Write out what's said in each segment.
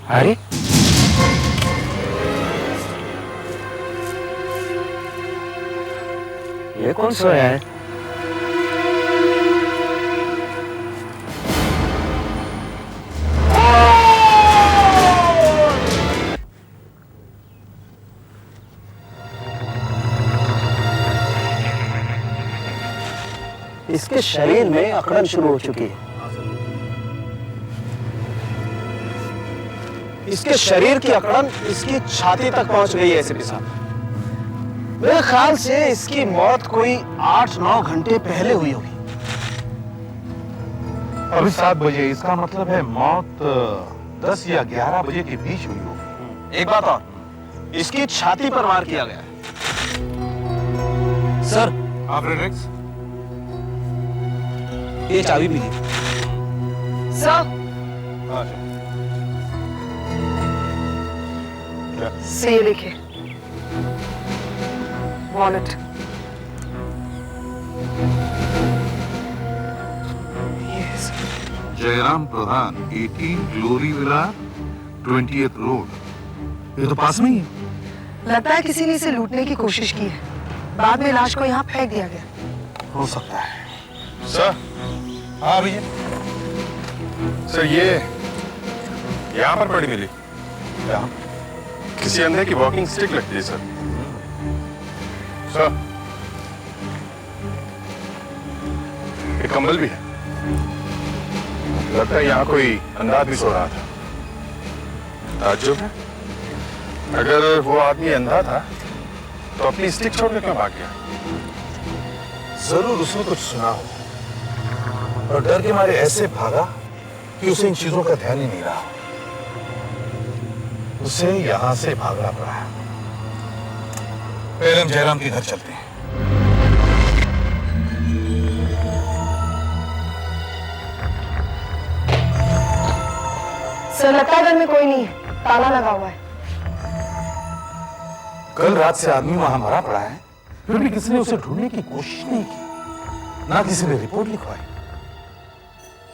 अरे ये कौन सोया है? इसके शरीर में अकड़न शुरू हो चुकी है। इसके शरीर की अकड़न इसकी छाती तक पहुंच गई है एसीपी साहब। मेरे ख्याल से इसकी मौत कोई 8-9 घंटे पहले हुई होगी। अभी 7 बजे, इसका मतलब है मौत 10 या 11 बजे के बीच हुई होगी। एक बात और, इसकी छाती पर वार किया गया है। सर, फ्रेडरिक्स, ये चाबी मिली। सर, से ये देखिए, वॉलेट। जयराम प्रधान, 18 ग्लोरी विला, 20th रोड। ये तो पास में ही है। लगता है किसी ने इसे लूटने की कोशिश की है, बाद में लाश को यहाँ फेंक दिया गया। हो सकता है। सर, हाँ भैया। सर ये यहाँ पर पड़ी मिली। यहाँ किसी अंधे की वॉकिंग स्टिक लगती है सर। सर, एक कंबल भी है। लगता है यहाँ कोई अंधा आदमी सो रहा था। ताज्जुब है, अगर वो आदमी अंधा था तो अपनी स्टिक छोड़ के क्यों भाग गया? जरूर उसने कुछ सुना हो और डर के मारे ऐसे भागा कि उसे इन चीजों का ध्यान ही नहीं रहा। उसे यहां से भागना पड़ा। पहले हम जयराम के घर चलते हैं। सर, लगता है घर में कोई नहीं है, ताला लगा हुआ है। कल रात से आदमी वहां मरा पड़ा है, फिर भी किसी ने उसे ढूंढने की कोशिश नहीं की, ना किसी ने रिपोर्ट लिखवाई।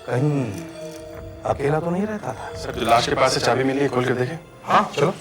कहीं अकेला तो नहीं रहता था। सर, जो लाश के पास से चाबी मिली है, खोल के देखें। हाँ चलो।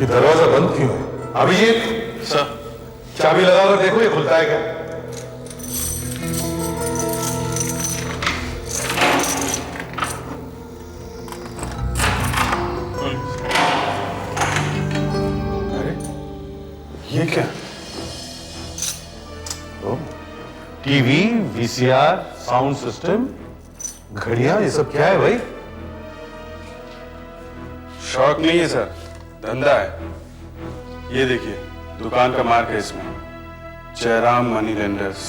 ये दरवाजा बंद क्यों है? अभिजीत, सर, चाबी लगाकर देखो ये खुलता है क्या? अरे ये क्या? टीवी, वीसीआर, साउंड सिस्टम, घड़ियां, ये सब क्या है भाई? शौक नहीं है सर, धंधा है। ये देखिए, दुकान का मार्क है इसमें, जयराम मनी लेंडर्स।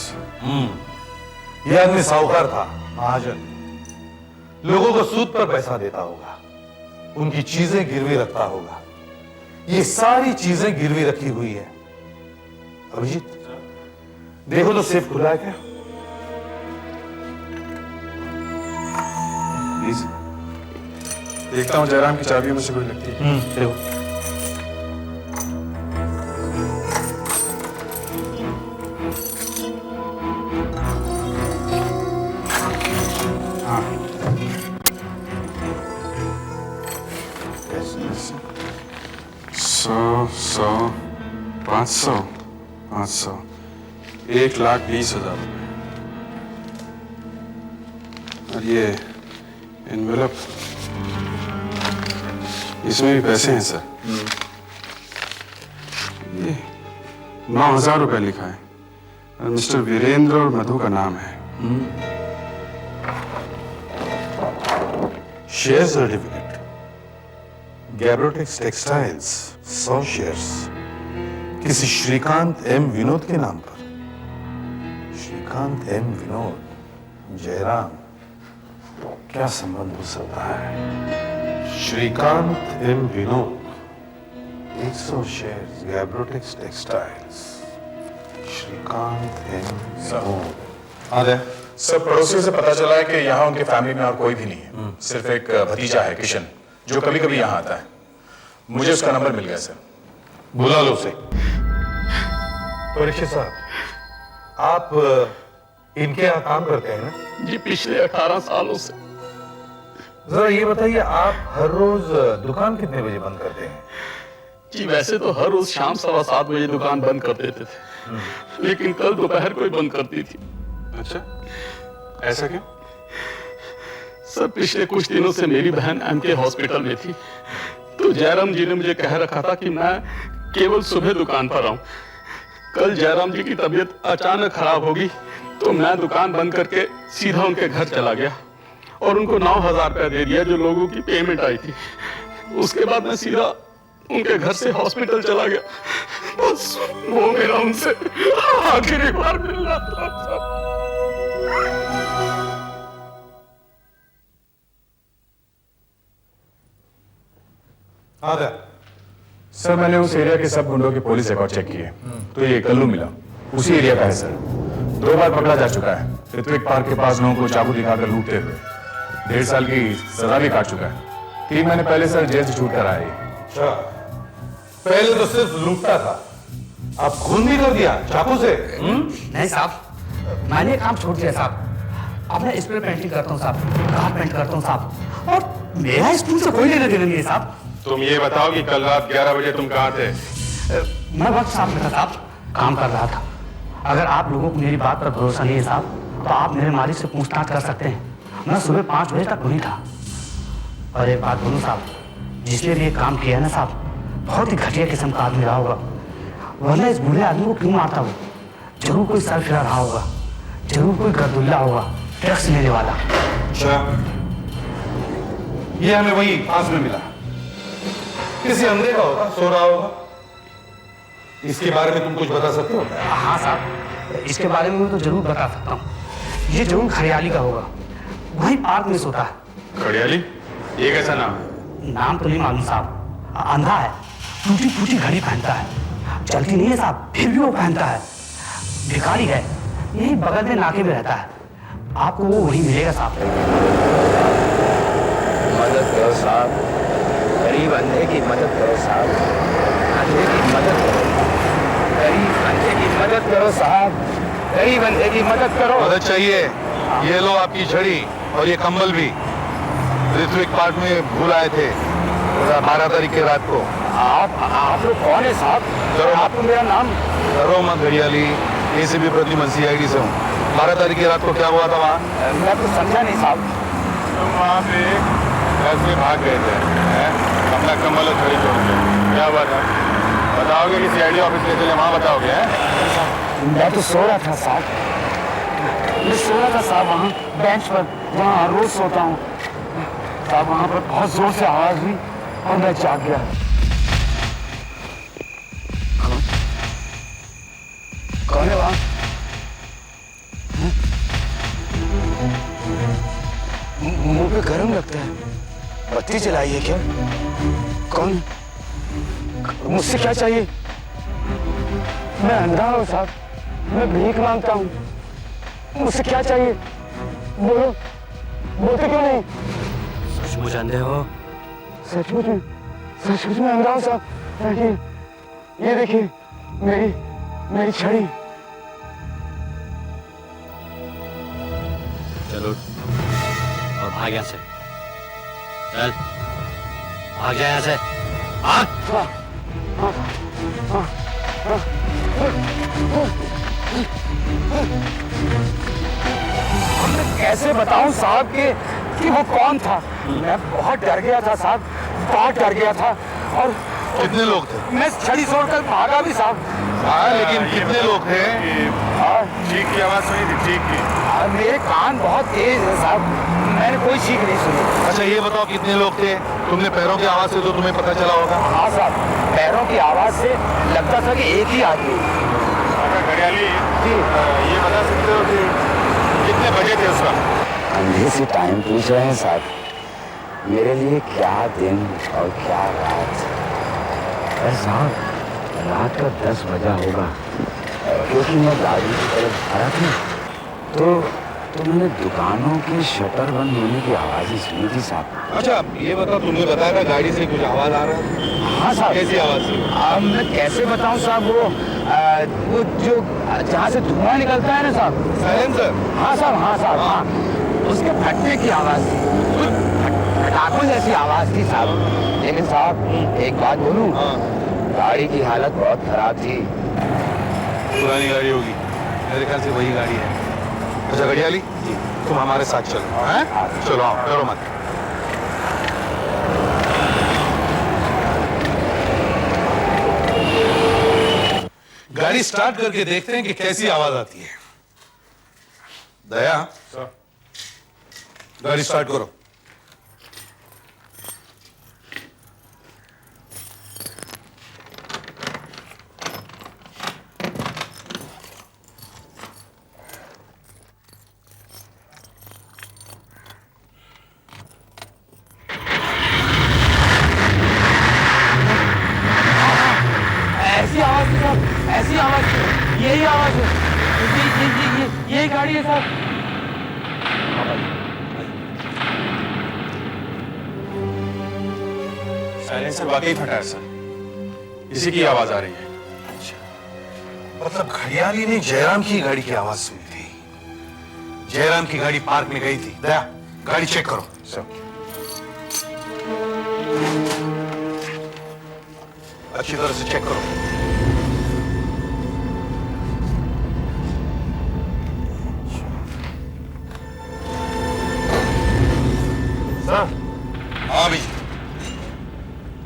ये आदमी साहूकार था, महाजन। लोगों को सूद पर पैसा देता होगा, उनकी चीजें गिरवी रखता होगा। ये सारी चीजें गिरवी रखी हुई है। अभिजीत, देखो तो सेफ खुला है क्या? प्लीज देखता हूँ, जयराम की चाबियों में से कोई लगती है। देखो। सौ 500 500 1,20,000 रुपए। और ये एनवेलप, इसमें भी पैसे हैं सर। ये 9,000 रुपए लिखा है और मिस्टर वीरेंद्र और मधु का नाम है। शेयर सर्टिफिकेट, गैब्रोटेक्स टेक्सटाइल्स 100 शेयर्स, किसी श्रीकांत एम विनोद के नाम पर। श्रीकांत एम विनोद, जयराम, क्या संबंध हो सकता है? Shrikant M Vinod, 100 shares Gabrotex textiles, Shrikant M Vinod. आदे सर, पड़ोसियों से पता चला है कि यहाँ उनके फैमिली में और कोई भी नहीं है, सिर्फ एक भतीजा है किशन, जो कभी कभी यहाँ आता है। मुझे उसका नंबर मिल गया सर। बुला लो उसे। परीक्षित साहब, आप इनके यहाँ काम करते हैं ना? जी, पिछले 18 सालों से। जरा ये बताइए, आप हर रोज दुकान कितने बजे बंद करते हैं? जी, वैसे तो हर रोज शाम 7:15 बजे दुकान बंद कर देते थे, लेकिन कल दोपहर को ही बंद करती थी। अच्छा, ऐसा क्यों? सर, पिछले कुछ दिनों से मेरी बहन एमके हॉस्पिटल में थी, तो जयराम जी ने मुझे कह रखा था कि मैं केवल सुबह दुकान पर आऊं। कल जयराम जी की तबीयत अचानक खराब होगी, तो मैं दुकान बंद करके सीधा उनके घर चला गया और उनको 9,000 रुपया दे दिया, जो लोगों की पेमेंट आई थी। उसके बाद मैं सीधा उनके घर से हॉस्पिटल चला गया। बस वो मेरा उनसे आखिरी बार मिलना था। आधा सर, मैंने उस एरिया के सब गुंडों के पुलिस रिकॉर्ड चेक किए, तो ये कल्लू मिला, उसी एरिया का है सर। 2 बार पकड़ा जा चुका है, ऋत्विक पार्क के पास लोगों को चाकू दिखाकर लूटते हुए। 1.5 साल की सजा भी काट चुका है। 3 महीने पहले सर जेल से छूट कर आया ये। अच्छा, पहले तो सिर्फ लूटता था, अब खून भी कर दिया चाकू से। नहीं साहब, मैंने काम छोड़ दिया साहब। अब मैं स्प्रे पेंटिंग करता हूँ साहब, कार पेंट करता हूँ साहब, और मेरा स्कूल से कोई लेना देना नहीं है साहब। तुम ये बताओ कि कल रात 11 बजे तुम कहाँ थे? मैं वक्त साहब में था साहब, काम कर रहा था। अगर आप लोगों को मेरी बात पर भरोसा नहीं है साहब, तो आप मेरे मालिक से पूछताछ कर सकते हैं। मैं सुबह 5 बजे तक वहीं था। और एक बात बोलूँ साहब, जिसने भी ये काम किया है ना साहब, बहुत ही घटिया किस्म का आदमी रहा होगा, वरना इस बूढ़े आदमी को क्यों मारता वो? जरूर कोई सर फिरा रहा होगा, जरूर कोई गर्दुल्ला होगा, ड्रग्स लेने वाला। अच्छा, ये हमें वही पास में मिला, किसी अंधे का होगा, सो रहा होगा। इसके बारे में तुम कुछ बता सकते हो? हाँ साहब, इसके बारे में मैं तो जरूर बता सकता हूँ। ये जरूर खरियाली का होगा, वही पार्क में सोता है। खड़ियाली? ये कैसा नाम है? नाम तो नहीं मालूम साहब। अंधा है, टूटी फूटी घड़ी पहनता है, चलती नहीं है साहब, फिर भी वो पहनता है। भिखारी है, यही बगल में नाके में रहता है। आपको वो वही मिलेगा साहब। मदद करो साहब, गरीब अंधे की मदद करो साहब, अंधे की मदद करो, गरीब अंधे की मदद करो साहब, गरीब अंधे की मदद करो। मदद चाहिए? ये लो आपकी छड़ी और ये कंबल भी। ऋत्विक पार्क में भूल आए थे 12 तारीख की रात को। आप लोग कौन है साहब? करो आपको मेरा नाम? करो मत घड़ियाली, एसीपी प्रद्युमन सीआईडी से हूँ। 12 तारीख की रात को क्या हुआ था वहाँ? मैं तो समझा नहीं साहब। तुम वहाँ पे घर से भाग गए थे, हैं? अपना कम्बल और छड़ी छोड़ के। क्या हुआ था? बताओगे कि सीआईडी ऑफिस ले चले, वहाँ बताओगे? हैं? मैं तो सो रहा था साहब, मैं सो रहा था साहब वहाँ बेंच पर, वहाँ रोज सोता हूँ साहब। वहाँ पर बहुत जोर से आवाज हुई और मैं जाग गया। कौन है वहाँ? मुंह पे गर्म लगता है, बत्ती जलाई है क्या? कौन? मुझसे क्या चाहिए? मैं अंधा हूँ साहब, मैं भीख मांगता हूँ। मुझसे क्या चाहिए? बोलो, बोलते क्यों नहीं? सचमुच अंधे हो? सचमुच में अंधा हूँ साहब। ये देखिए मेरी छड़ी। चलो और भाग यहाँ से, चल भाग जा यहाँ से, भाग। कैसे बताऊं साहब कि वो कौन था? मैं बहुत डर गया था साहब, बहुत डर गया था। और कितने लोग थे? मैं छड़ी छोड़कर भागा भी साहब। हाँ, लेकिन कितने लोग थे? चीख की आवाज सुनी थी, चीख की। मेरे कान बहुत तेज है साहब, मैंने कोई चीख नहीं सुनी। अच्छा ये बताओ कितने लोग थे? तुमने पैरों की आवाज से तो तुम्हें पता चला होगा। हाँ साहब, पैरों की आवाज से लगता था कि एक ही आदमी। अगर खड़ियाली जी, ये बता सकते हो कि कितने बजे थे उस वक्त? अंधे से टाइम पूछ रहे हैं साहब। मेरे लिए क्या दिन और क्या रात। अरे साहब रात का 10 बजा होगा, क्योंकि मैं गाड़ी की तरफ आ रहा था तो मैंने दुकानों के शटर बंद होने की आवाज़ सुनी थी साहब। अच्छा ये बता, तुमने बताया था गाड़ी से कुछ आवाज आ रहा है? हाँ साहब। कैसी आवाज थी? मैं कैसे बताऊं साहब, वो जो जहाँ से धुआं निकलता है ना साहब। साइलेंसर? हाँ साहब, हाँ साहब, हाँ। उसके फटने की आवाज़ थी, पटाखों जैसी आवाज़ थी साहब। लेकिन साहब एक बात बोलूं, गाड़ी की हालत बहुत खराब थी। पुरानी गाड़ी होगी, मेरे ख्याल से वही गाड़ी है। अच्छा घड़ियाली जी, तुम हमारे साथ चलो। हैं? चलो आओ, डरो मत। गाड़ी स्टार्ट करके देखते हैं कि कैसी आवाज आती है। दया, गाड़ी स्टार्ट करो। ऐसी आवाज़ थी साहब, ऐसी आवाज़ थी, यही आवाज़ है, यही गाड़ी है साहब। साइलेंसर वाकई फटा है सर, इसी की आवाज आ रही है। मतलब घड़ियाली ने जयराम की गाड़ी की आवाज सुनी थी। जयराम की गाड़ी पार्क में गई थी। दया, गाड़ी चेक करो। सर अच्छी तरह से चेक करो। सर, हाँ भी,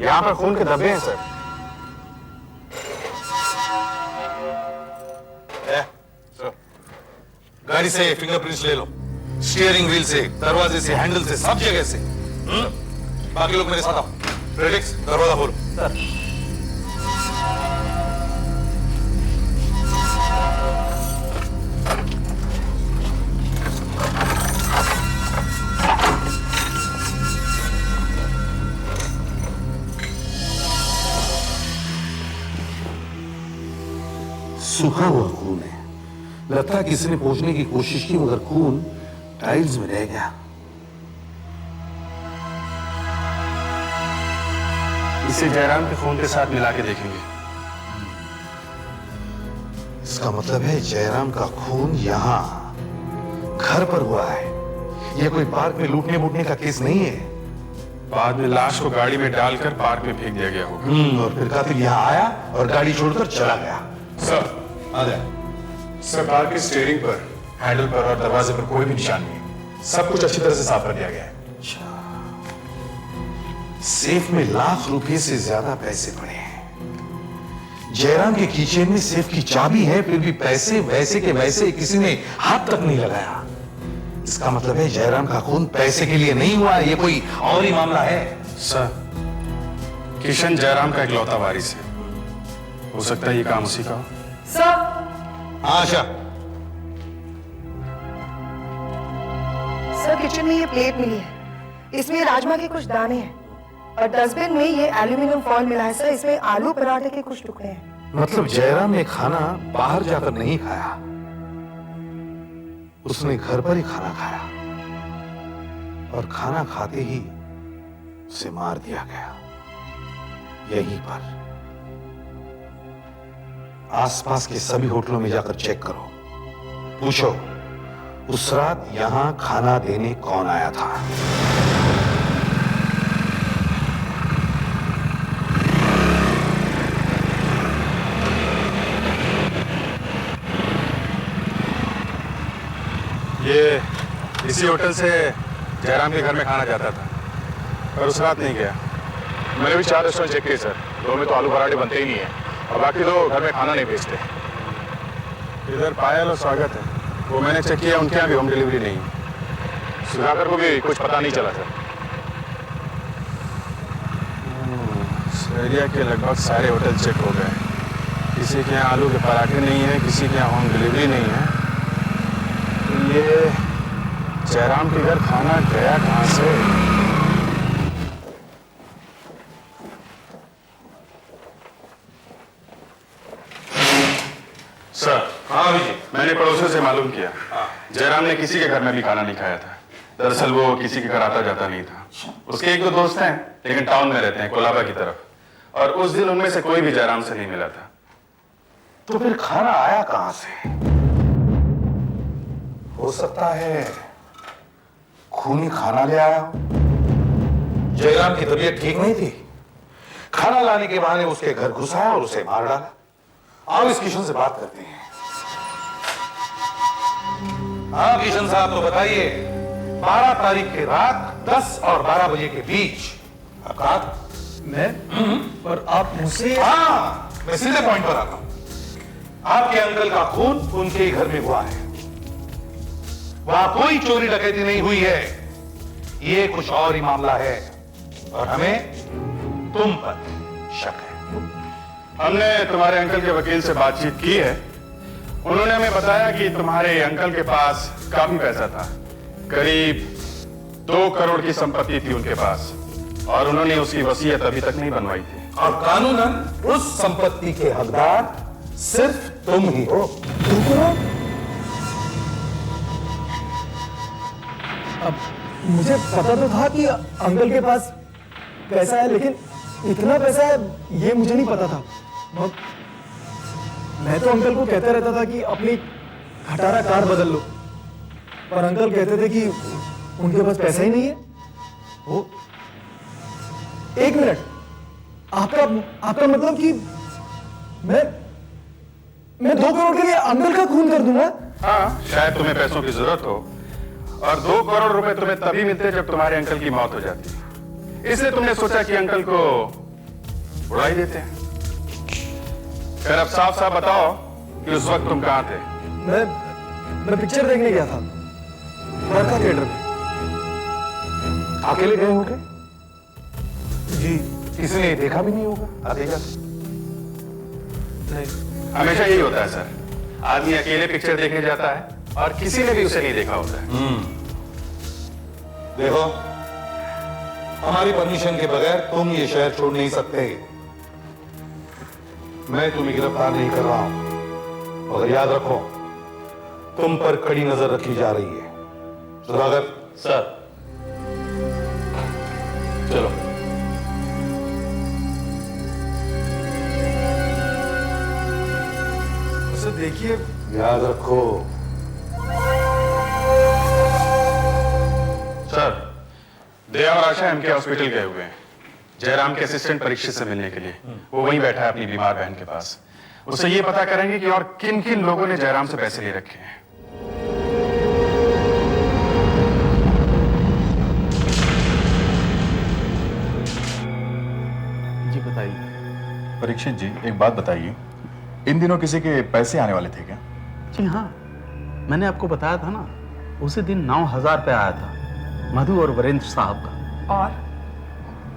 यहाँ पर खून के धब्बे हैं सर। गाड़ी से फिंगरप्रिंट्स ले लो, स्टीयरिंग व्हील से, दरवाजे से, हैंडल से, सब जगह से। बाकी लोग मेरे साथ आओ। फ्रेडिक्स, दरवाजा खोलो। सर। सूखा हुआ खून है। लगता है किसी ने पोंछने की कोशिश की, मगर खून टाइल्स में रह गया। इसे जयराम के खून के साथ मिला के देखेंगे। इसका मतलब है जयराम का खून यहाँ घर पर हुआ है। यह कोई पार्क में लूटने बूटने का केस नहीं है। बाद में लाश को गाड़ी में डालकर पार्क में फेंक दिया गया होगा। और फिर कातिल यहाँ आया और गाड़ी छोड़कर चला गया। सर, आ जाए। सर कार के स्टीयरिंग पर, हैंडल पर और दरवाजे पर कोई भी निशान नहीं। सब कुछ अच्छी तरह से साफ कर दिया गया है। सेफ में लाख रुपए से ज्यादा पैसे पड़े हैं। जयराम के कीचेन में सेफ की चाबी है, फिर भी पैसे वैसे के वैसे किसी ने हाथ तक नहीं लगाया। इसका मतलब है जयराम का खून पैसे के लिए नहीं हुआ, ये कोई और ही मामला है। सर, किशन जयराम का इकलौता वारिस है। हो सकता है ये काम उसी का हो। सर, आशा, सर किचन में ये प्लेट मिली है, इसमें राजमा के कुछ दाने हैं और डस्टबिन में ये एल्यूमिनियम फॉइल मिला है सर, इसमें आलू पराठे के कुछ टुकड़े हैं। मतलब जयराम ने खाना बाहर जाकर नहीं खाया, उसने घर पर ही खाना खाया और खाना खाते ही उसे मार दिया गया यहीं पर। आसपास के सभी होटलों में जाकर चेक करो, पूछो उस रात यहां खाना देने कौन आया था। ये इसी होटल से जयराम के घर में खाना जाता था, पर उस रात नहीं गया। मैंने भी 4 रेस्टोरेंट चेक किए सर, 2 में तो आलू पराठे बनते ही नहीं है और बाकी 2 घर में खाना नहीं बेचते। इधर पायल और स्वागत है, वो मैंने चेक किया, उनके यहाँ भी होम डिलीवरी नहीं है। सुधाकर को भी कुछ पता नहीं चला सर। एरिया के लगभग सारे होटल चेक हो गए, किसी के यहाँ आलू के पराठे नहीं है, किसी के यहाँ होम डिलीवरी नहीं है, तो ये जयराम के घर खाना गया कहाँ से? सर, हाँ अभिजीत, मैंने पड़ोसियों से मालूम किया, जयराम ने किसी के घर में भी खाना नहीं खाया था। दरअसल वो किसी के घर आता जाता नहीं था। उसके एक दो दोस्त हैं, लेकिन टाउन में रहते हैं, कोलाबा की तरफ, और उस दिन उनमें से कोई भी जयराम से नहीं मिला था। तो फिर खाना आया कहां से? हो सकता है खूनी खाना ले आया हो। जयराम की तबीयत ठीक नहीं थी, खाना लाने के बहाने उसके घर घुसाया और उसे मार डाला। आओ इस किशन से बात करते हैं। हाँ किशन साहब, तो बताइए 12 तारीख की रात 10 और 12 बजे के बीच आपका मैं पर आप मुझसे हाँ, मैं सीधे पॉइंट पर आता हूं। आपके अंकल का खून उनके ही घर में हुआ है। वहां कोई चोरी डकैती नहीं हुई है, ये कुछ और ही मामला है और हमें तुम पर शक है। हमने तुम्हारे अंकल के वकील से बातचीत की है। उन्होंने हमें बताया कि तुम्हारे अंकल के पास काफी पैसा था, करीब 2 करोड़ की संपत्ति थी उनके पास, और उन्होंने उसकी वसीयत अभी तक नहीं बनवाई थी। और कानूनन उस संपत्ति के हकदार सिर्फ तुम ही हो। अब मुझे पता तो था कि अंकल के पास पैसा है, लेकिन इतना पैसा है ये मुझे नहीं पता था। मैं तो अंकल को कहता रहता था कि अपनी खटारा कार बदल लो, पर अंकल कहते थे कि उनके पास पैसा ही नहीं है। वो 1 मिनट, आपका मतलब कि मैं 2 करोड़ के लिए अंकल का खून कर दूंगा? हाँ, शायद तुम्हें पैसों की जरूरत हो, और 2 करोड़ रुपए तुम्हें तभी मिलते जब तुम्हारे अंकल की मौत हो जाती। इसलिए तुमने सोचा कि अंकल को उड़ा ही देते हैं। फिर अब साफ साफ बताओ कि उस वक्त तुम कहां थे? मैं पिक्चर देखने गया था, वर्का थिएटर में। अकेले गए होंगे? जी, किसी ने देखा भी नहीं होगा आते जाते। नहीं, हमेशा यही होता है सर, आदमी अकेले पिक्चर देखने जाता है और किसी ने भी उसे नहीं देखा होता है। देखो, हमारी परमिशन के बगैर तुम ये शहर छोड़ नहीं सकते। मैं तुम्हें गिरफ्तार नहीं कर रहा हूं, मगर याद रखो तुम पर कड़ी नजर रखी जा रही है। सुधाकर सर चलो। उसे देखिए, याद रखो। सर, दया और आशा एमके हॉस्पिटल गए हुए हैं जयराम के असिस्टेंट परीक्षित से मिलने के लिए। वो वहीं बैठा है अपनी बीमार बहन के पास। उससे ये पता करेंगे कि और किन किन लोगों ने जयराम से पैसे ले रखे हैं। जी बताइए। परीक्षित जी, एक बात बताइए, इन दिनों किसी के पैसे आने वाले थे क्या? जी हाँ, मैंने आपको बताया था ना, उसी दिन 9,000 रुपये आया था मधु और वीरेंद्र साहब का।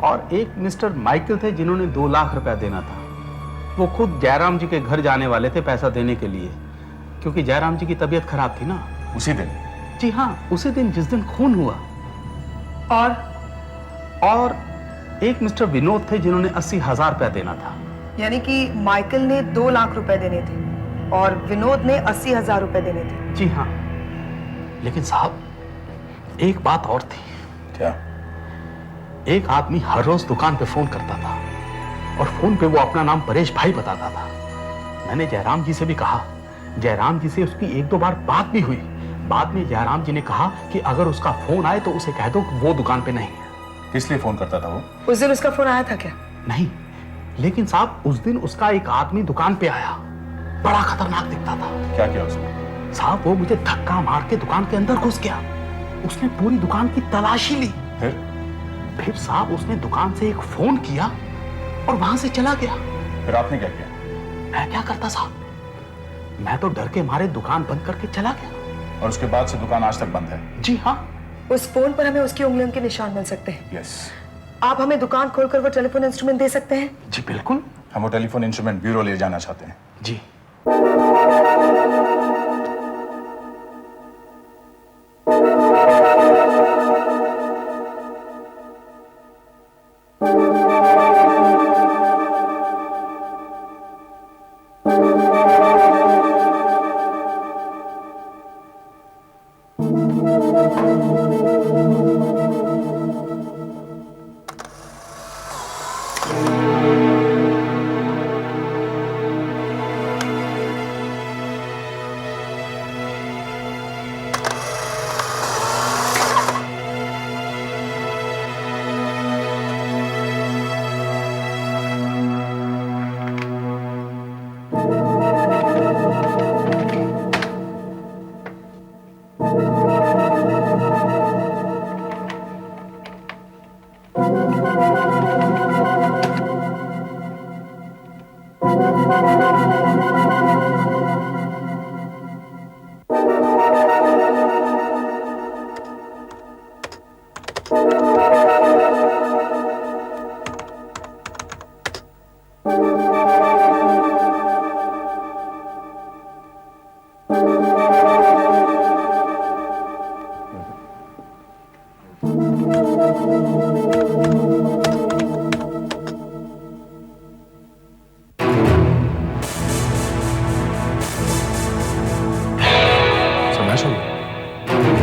और एक मिस्टर माइकल थे जिन्होंने 2 लाख रुपया देना था। वो खुद जयराम जी के घर जाने वाले थे पैसा देने के लिए, क्योंकि जयराम जी की तबीयत खराब थी ना। उसी दिन? जी हाँ, उसी दिन जिस दिन खून हुआ। और एक मिस्टर विनोद थे जिन्होंने 80,000 रुपया देना था। यानी कि माइकल ने 2 लाख रुपए देने थे और विनोद ने 80,000 रुपए देने थे। जी हाँ, लेकिन साहब एक बात और थी। क्या? एक आदमी हर रोज दुकान पे फोन करता था और फोन पे वो अपना नाम परेश भाई बताता था। मैंने जयराम जी से भी कहा, जयराम जी से उसकी 1-2 बार बात भी हुई। बाद में जयराम जी ने कहा कि अगर उसका फोन आए तो उसे कह दो कि वो दुकान पे नहीं है। किस लिए फोन करता था वो? उस दिन उसका फोन आया था क्या? नहीं, लेकिन साहब उस दिन उसका एक आदमी दुकान पे आया, बड़ा खतरनाक दिखता था। क्या किया उसने? साहब वो मुझे धक्का मार के दुकान के अंदर घुस गया। उसने पूरी दुकान की तलाशी ली। फिर साहब उसने दुकान से एक फोन किया और वहां से चला गया। फिर आपने क्या किया? मैं क्या करता साहब, मैं तो डर के मारे दुकान बंद करके चला गया। और उसके बाद से दुकान आज तक बंद है? जी हाँ। उस फोन पर हमें उसकी उंगलियों के निशान मिल सकते हैं। यस। आप हमें दुकान खोलकर वो टेलीफोन इंस्ट्रूमेंट दे सकते हैं? जी बिल्कुल। हम वो टेलीफोन इंस्ट्रूमेंट ब्यूरो ले जाना चाहते हैं। जी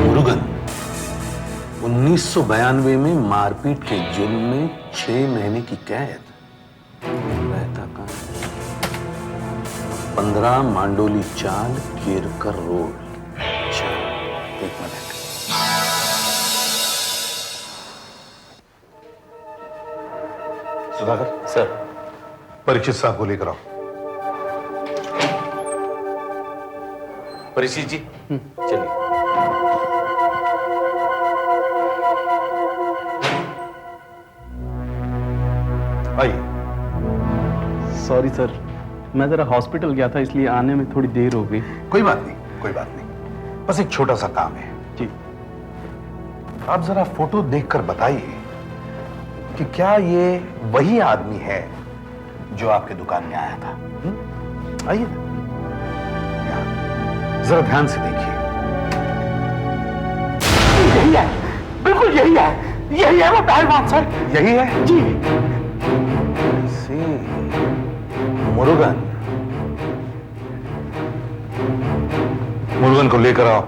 मुरुगन 1992 में मारपीट के जुर्म में 6 महीने की कैद, रहता कहां? 15 मांडोली चाल, केरकर रोड। अच्छा, एक मिनट। सुधाकर सर। परीक्षित साहब को लेकर आओ। परीक्षित जी चलिए। आइए। सॉरी सर, मैं जरा हॉस्पिटल गया था इसलिए आने में थोड़ी देर हो गई। कोई बात नहीं, कोई बात नहीं, बस एक छोटा सा काम है। जी। आप जरा फोटो देखकर बताइए कि क्या ये वही आदमी है जो आपके दुकान में आया था? आइए जरा ध्यान से देखिए। यही है, बिल्कुल यही है, यही है वो पहलवान सर। यही है जी। मुरुगन, मुरुगन को लेकर आओ।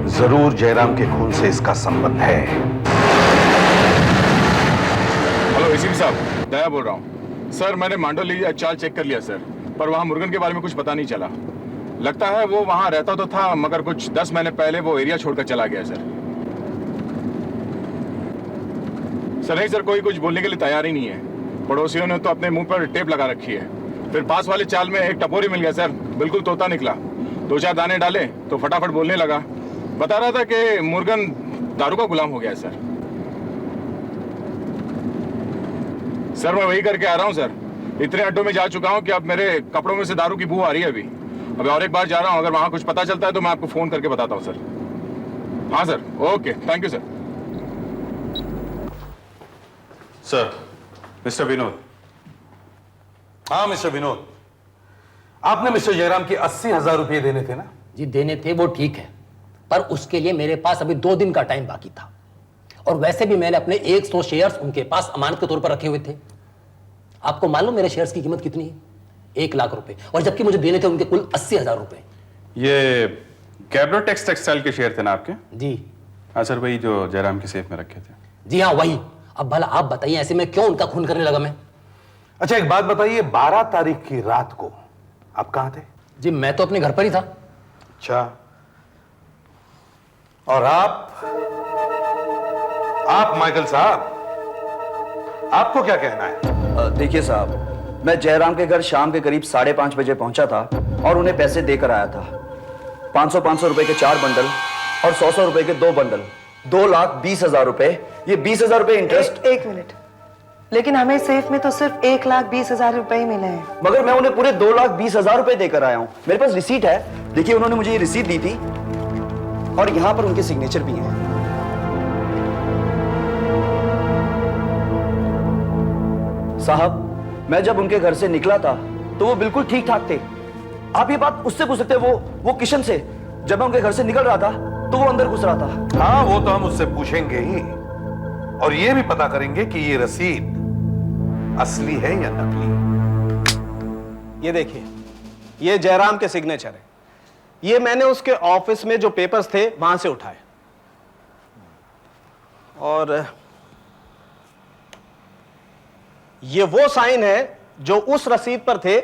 जरूर जयराम के खून से इसका संबंध है। हेलो एसीपी साहब, दया बोल रहा हूँ। सर मैंने मांडोली चाल चेक कर लिया सर, पर वहाँ मुरुगन के बारे में कुछ पता नहीं चला। लगता है वो वहाँ रहता तो था, मगर कुछ 10 महीने पहले वो एरिया छोड़कर चला गया सर। सर नहीं सर, कोई कुछ बोलने के लिए तैयार ही नहीं है। पड़ोसियों ने तो अपने मुंह पर टेप लगा रखी है। फिर पास वाले चाल में एक टपोरी मिल गया सर, बिल्कुल तोता निकला। 2-4 दाने डाले तो फटाफट बोलने लगा। बता रहा था कि मुरुगन दारू का गुलाम हो गया है सर। सर मैं वही करके आ रहा हूँ सर। इतने अड्डों में जा चुका हूँ कि अब मेरे कपड़ों में से दारू की बू आ रही है। अभी और एक बार जा रहा हूँ, अगर वहां कुछ पता चलता है तो मैं आपको फोन करके बताता हूँ सर। हाँ sir, okay, thank you sir. Sir, mister Vinod. हाँ मिस्टर विनोद, आपने मिस्टर जयराम की 80,000 रुपये देने थे ना? जी देने थे, वो ठीक है, पर उसके लिए मेरे पास अभी 2 दिन का टाइम बाकी था। और वैसे भी मैंने अपने 100 शेयर्स उनके पास अमानत के तौर पर रखे हुए थे। आपको मालूम मेरे शेयर्स की कीमत कितनी है? 1 लाख रुपए, और जबकि मुझे देने थे उनके कुल 80,000 रुपए। ये कैब्रोटेक्स टेक्सटाइल के शेयर थे ना आपके? जी हाँ सर, वही जो जयराम के सेफ में रखे थे। जी हाँ वही। अब भला आप बताइए, ऐसे में क्यों उनका खून करने लगा मैं? अच्छा एक बात बताइए, 12 तारीख की रात को आप कहां थे? जी मैं तो अपने घर पर ही था। अच्छा, और आप माइकल साहब, आपको क्या कहना है? देखिए साहब, मैं जयराम के घर शाम के करीब 5:30 बजे पहुंचा था और उन्हें पैसे देकर आया था। 500-500 रुपए के 4 बंडल और 100-100 रुपए के 2 बंडल, 2,20,000 रुपए। ये 20,000 रुपए इंटरेस्ट। एक मिनट, लेकिन हमें सेफ में तो सिर्फ 1,20,000 रुपए ही मिले हैं। मगर मैं उन्हें पूरे 2,20,000 रुपए देकर आया हूं। मेरे पास रिसीट है, देखिए उन्होंने मुझे ये रिसीट दी थी और यहां पर उनके सिग्नेचर भी हैं। साहब, मैं जब उनके घर से निकला था तो वो बिल्कुल ठीक ठाक थे। आप ये बात उससे पूछ सकते हैं, वो किशन से। जब मैं उनके घर से निकल रहा था तो वो अंदर घुस रहा था। हाँ, वो तो हम उससे पूछेंगे ही, और ये भी पता करेंगे कि ये रसीद असली है या नकली। ये देखिए, ये जयराम के सिग्नेचर है। ये मैंने उसके ऑफिस में जो पेपर्स थे वहां से उठाए, और ये वो साइन है जो उस रसीद पर थे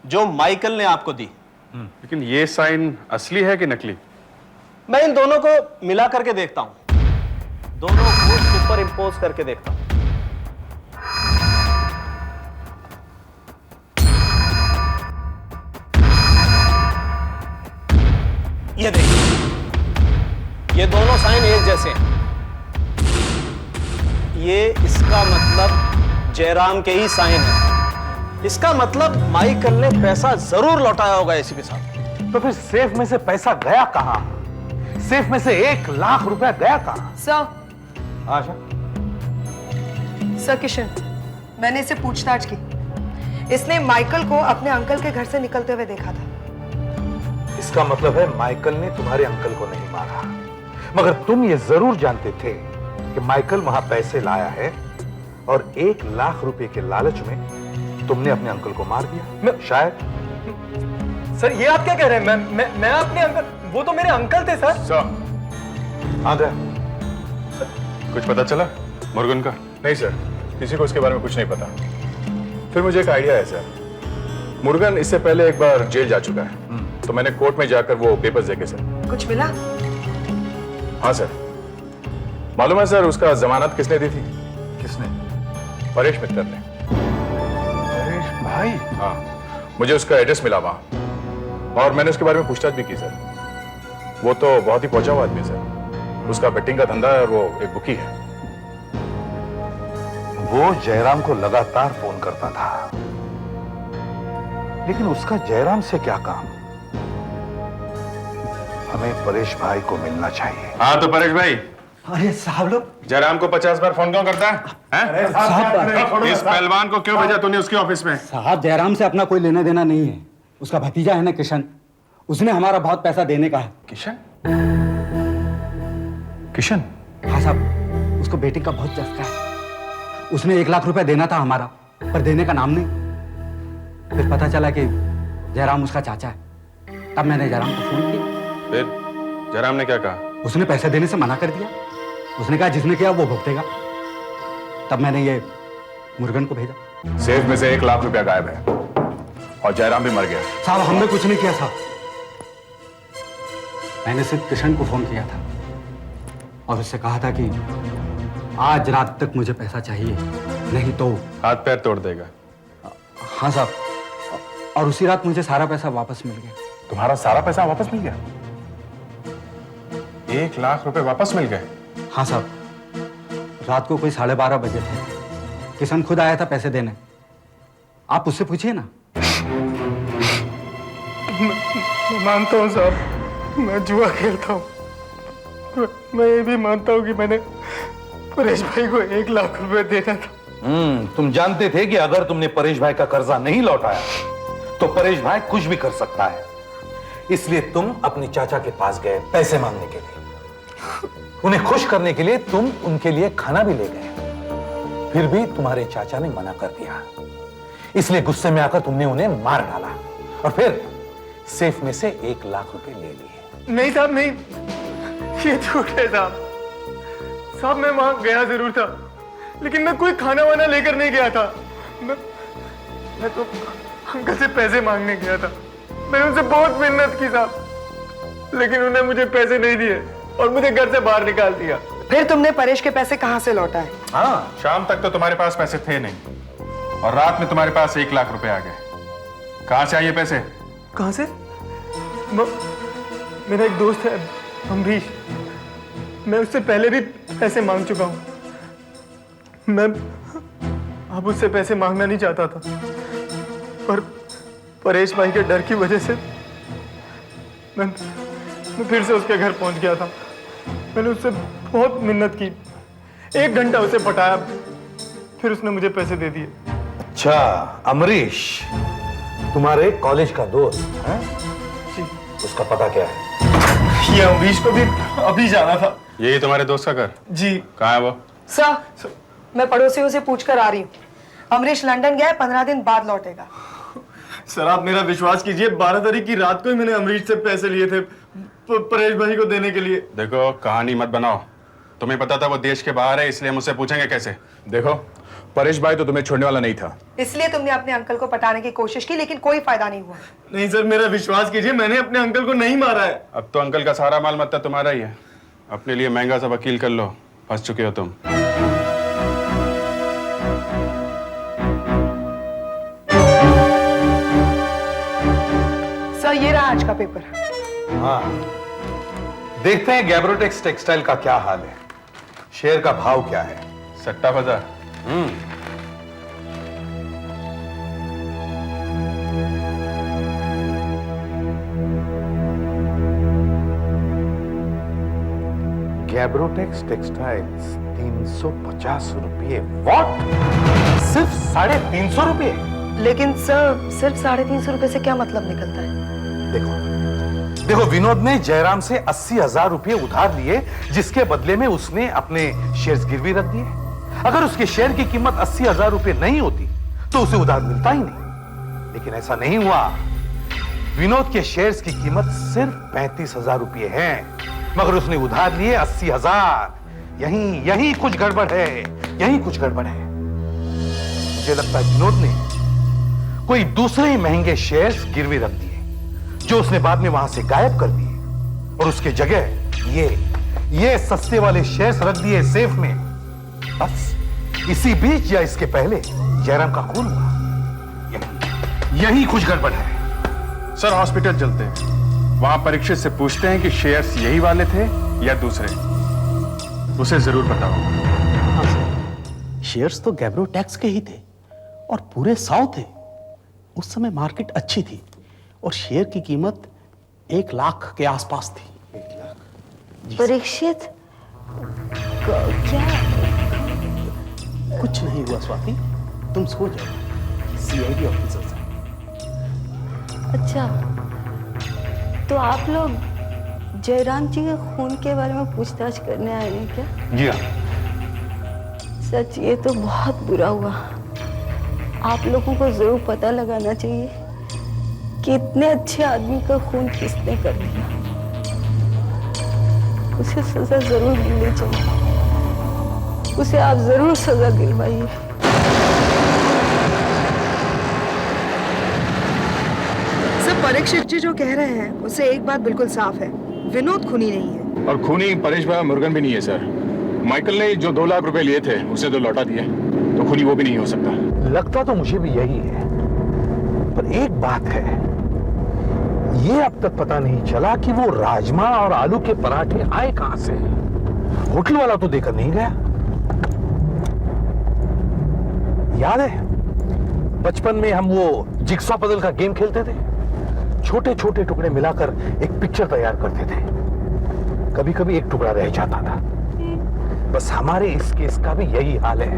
जो माइकल ने आपको दी। लेकिन ये साइन असली है कि नकली? मैं इन दोनों को मिला करके देखता हूं, दोनों को सुपर इंपोज करके देखता हूं। ये देखिए, ये दोनों साइन एक जैसे हैं। ये इसका मतलब जयराम के ही साइन है। इसका मतलब माइकल ने पैसा जरूर लौटाया होगा एसीपी साहब। तो फिर सेफ में से पैसा गया कहां? सेफ में से 1 लाख रुपया गया कहां? सर। आशा, सर किशन, मैंने इससे पूछताछ की। इसने माइकल को अपने अंकल के घर से निकलते हुए देखा था। इसका मतलब है माइकल ने तुम्हारे अंकल को नहीं मारा, मगर तुम ये जरूर जानते थे कि माइकल वहां पैसे लाया है, और 1 लाख रुपए के लालच में तुमने अपने अंकल को मार दिया। शायद। सर, ये आप क्या कह रहे हैं? मैं अपने अंकल, वो तो मेरे अंकल थे सर। आ गया। कुछ पता चला मुर्गन का? नहीं सर, किसी को इसके बारे में कुछ नहीं पता। फिर मुझे एक आइडिया है सर। मुर्गन इससे पहले एक बार जेल जा चुका है, तो मैंने कोर्ट में जाकर वो पेपर्स देखे सर। कुछ मिला? हाँ सर, मालूम है सर उसका जमानत किसने दी थी? किसने? परेश मित्तर ने। परेश भाई? हाँ, मुझे उसका एड्रेस मिला वहां, और मैंने उसके बारे में पूछताछ भी की सर। वो तो बहुत ही पहुंचा हुआ आदमी है सर। उसका बेटिंग का धंधा है और वो एक बुकी है। वो जयराम को लगातार फोन करता था, लेकिन उसका जयराम से क्या काम? हमें परेश भाई को मिलना चाहिए। हाँ तो परेश भाई। अरे साहब लोग, जयराम को 50 बार फोन क्यों करता है? साहब, इस पहलवान को क्यों भेजा तूने उसके ऑफिस में? साहब, जयराम से अपना कोई लेना देना नहीं है। उसका भतीजा है ना किशन, उसने हमारा बहुत पैसा देने का है। किशन? किशन? हाँ साहब, उसको बेटिंग का बहुत चस्का है। उसने 1 लाख रुपया देना था हमारा, पर देने का नाम नहीं। फिर पता चला कि जयराम उसका चाचा है। तब मैंने जयराम को फोन किया। फिर जयराम ने क्या कहा? उसने पैसे देने से मना कर दिया। उसने कहा जिसने किया वो भुगतेगा। तब मैंने ये मुर्गन को भेजा। सेफ में से 1 लाख रुपया गायब है, और जयराम भी मर गया। साहब, हमने कुछ नहीं किया साहब। मैंने सिर्फ किशन को फोन किया था और उससे कहा था कि आज रात तक मुझे पैसा चाहिए, नहीं तो हाथ पैर तोड़ देगा। हाँ साहब, और उसी रात मुझे सारा पैसा वापस मिल गया। तुम्हारा सारा पैसा वापस मिल गया? 1 लाख रुपए वापस मिल गए? हाँ साहब, रात को कोई 12:30 बजे थे। किशन खुद आया था पैसे देने। आप उससे पूछिए ना। मैं मानता हूँ साहब, मैं जुआ खेलता हूँ। मैं ये भी मानता हूँ कि मैंने परेश भाई को 1 लाख रुपए देना था। तुम जानते थे कि अगर तुमने परेश भाई का कर्जा नहीं लौटाया तो परेश भाई कुछ भी कर सकता है, इसलिए तुम अपने चाचा के पास गए पैसे मांगने के लिए। उन्हें खुश करने के लिए तुम उनके लिए खाना भी ले गए। फिर भी तुम्हारे चाचा ने मना कर दिया, इसलिए गुस्से में आकर तुमने उन्हें मार डाला, और फिर सेफ में से 1 लाख रुपए ले लिए। नहीं साहब, नहीं, ये झूठ है साहब। साहब, मैं वहां गया जरूर था, लेकिन मैं कोई खाना वाना लेकर नहीं गया था। मैं तो अंकल से पैसे मांगने गया था। मैंने उनसे बहुत मिन्नत की साहब, लेकिन उन्हें मुझे पैसे नहीं दिए और मुझे घर से बाहर निकाल दिया। फिर तुमने परेश के पैसे कहां से लौटाए? हाँ, शाम तक तो तुम्हारे पास पैसे थे नहीं, और रात में तुम्हारे पास 1 लाख रुपए आ गए। कहां से आए ये पैसे? कहां से? मेरा एक दोस्त है अमरीश, मैं उससे पहले भी पैसे मांग चुका हूं। मैं अब उससे पैसे मांगना नहीं चाहता था, पर परेश भाई के डर की वजह से मैं फिर से उसके घर पहुंच गया था। मैंने उससे बहुत मिन्नत की, 1 घंटा उसे पटाया, फिर उसने मुझे पैसे दे दिए। अच्छा, अमरीश तुम्हारे कॉलेज का दोस्त है? उसका पता क्या है? ये अमरीश को भी अभी जाना था। यही तुम्हारे दोस्त का घर? जी। कहाँ है वो? सर, मैं पड़ोसियों से पूछकर आ रही हूँ। अमरीश लंदन गया है, 15 दिन बाद लौटेगा। सर आप मेरा विश्वास कीजिए, 12 तारीख की रात को ही मैंने अमरीश से पैसे लिए थे परेश भाई को देने के लिए। देखो, कहानी मत बनाओ। तुम्हें पता था वो देश के बाहर है, इसलिए मुझसे पूछेंगे कैसे? देखो, परेश भाई तो तुम्हें छोड़ने वाला नहीं था, इसलिए तुमने अपने अंकल को पटाने की कोशिश की, लेकिन कोई फायदा नहीं हुआ। नहीं सर, मेरा विश्वास कीजिए, मैंने अपने अंकल को नहीं मारा है। अब तो अंकल का सारा माल मत्ता तुम्हारा ही है। अपने लिए महंगा सा वकील कर लो, फंस चुके हो तुम। सर, ये रहा आज का पेपर। हाँ, देखते हैं गैब्रोटेक्स टेक्सटाइल का क्या हाल है, शेयर का भाव क्या है। सट्टा बाजार। गैब्रोटेक्स टेक्सटाइल्स 350 रुपये। व्हाट? सिर्फ 350 रुपये? लेकिन सर, सिर्फ 350 रुपए से क्या मतलब निकलता है? देखो, विनोद ने जयराम से 80,000 रुपये उधार लिए, जिसके बदले में उसने अपने शेयर्स गिरवी रख दिए। अगर उसके शेयर की कीमत 80,000 रुपये नहीं होती तो उसे उधार मिलता ही नहीं। लेकिन ऐसा नहीं हुआ। विनोद के शेयर्स की कीमत सिर्फ 35,000 रुपये है, मगर उसने उधार लिए 80,000। यही कुछ गड़बड़ है, यही कुछ गड़बड़ है। मुझे लगता है विनोद ने कोई दूसरे महंगे शेयर्स गिरवी रख दिए, जो उसने बाद में वहां से गायब कर दिए, और उसके जगह ये सस्ते वाले शेयर्स रख दिए सेफ में। बस इसी बीच या इसके पहले जयराम का खून हुआ। यही कुछ गड़बड़ है। सर, हॉस्पिटल चलते हैं, वहां परीक्षित से पूछते हैं कि शेयर्स यही वाले थे या दूसरे। उसे जरूर पता होगा। हाँ सर, शेयर्स तो गैब्रोटेक्स के ही थे और पूरे 100 थे। उस समय मार्केट अच्छी थी और शेयर की कीमत 1 लाख के आसपास थी। परीक्षित क्या? कुछ नहीं हुआ स्वाति, तुम सो जाओ। सीआईडी ऑफिसर साहब। अच्छा, तो आप लोग जयराम जी के खून के बारे में पूछताछ करने आए हैं क्या? जी हाँ। सच, ये तो बहुत बुरा हुआ। आप लोगों को जरूर पता लगाना चाहिए कि इतने अच्छे आदमी का खून किसने कर दिया। उसे सजा जरूर मिलनी चाहिए। उसे आप जरूर सजा दिलवाइए। सर, परीक्षित जी जो कह रहे हैं उससे एक बात बिल्कुल साफ है, विनोद खूनी नहीं है। और खूनी परेश भाई मुर्गन भी नहीं है सर। माइकल ने जो 2 लाख रुपए लिए थे उसे तो लौटा दिए, तो खूनी वो भी नहीं हो सकता। लगता तो मुझे भी यही है, पर एक बात है, ये अब तक पता नहीं चला कि वो राजमा और आलू के पराठे आए कहां से। होटल वाला तो देकर नहीं गया। याद है बचपन में हम वो जिक्सॉ पजल का गेम खेलते थे, छोटे छोटे टुकड़े मिलाकर एक पिक्चर तैयार करते थे। कभी कभी एक टुकड़ा रह जाता था। बस हमारे इस केस का भी यही हाल है,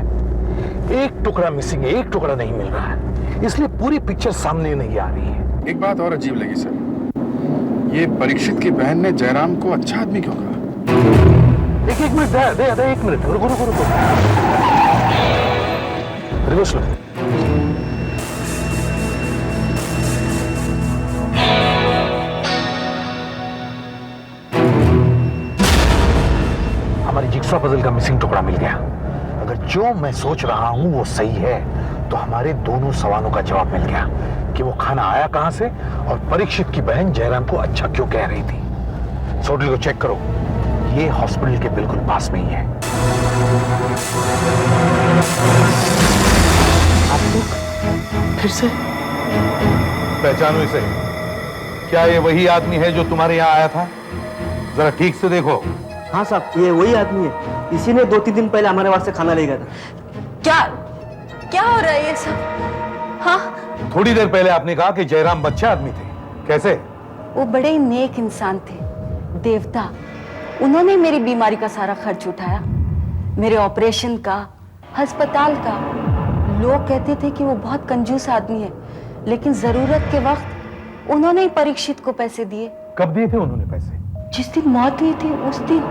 एक टुकड़ा मिसिंग है, एक टुकड़ा नहीं मिल रहा है, इसलिए पूरी पिक्चर सामने नहीं आ रही है। एक बात और अजीब लगी सर, ये परीक्षित की बहन ने जयराम को अच्छा आदमी क्यों कहा? एक मिनट दे, एक मिनट रुको। रिवर्स लो। हमारी जिक्सॉ पजल का मिसिंग टुकड़ा मिल गया। अगर जो मैं सोच रहा हूं वो सही है, तो हमारे दोनों सवालों का जवाब मिल गया कि वो खाना आया कहां से और परीक्षित की बहन जयराम को अच्छा क्यों कह रही थी। होटल को चेक करो, ये हॉस्पिटल के बिल्कुल पास में ही है। आप लोग फिर से? पहचानो इसे। क्या ये वही आदमी है जो तुम्हारे यहाँ आया था? जरा ठीक से देखो। हाँ साहब, ये वही आदमी है। इसी ने 2-3 दिन पहले हमारे वास्ते खाना ले गया था। क्या हो रहा है ये सब? हाँ, थोड़ी देर पहले आपने कहा कि जयराम बच्चे आदमी थे, कैसे? वो बड़े ही नेक इंसान थे, देवता। उन्होंने मेरी बीमारी का सारा खर्च उठाया, मेरे ऑपरेशन का, अस्पताल का। लोग कहते थे कि वो बहुत कंजूस आदमी है, लेकिन जरूरत के वक्त उन्होंने ही परीक्षित को पैसे दिए। कब दिए थे उन्होंने पैसे? जिस दिन मौत हुई थी उस दिन।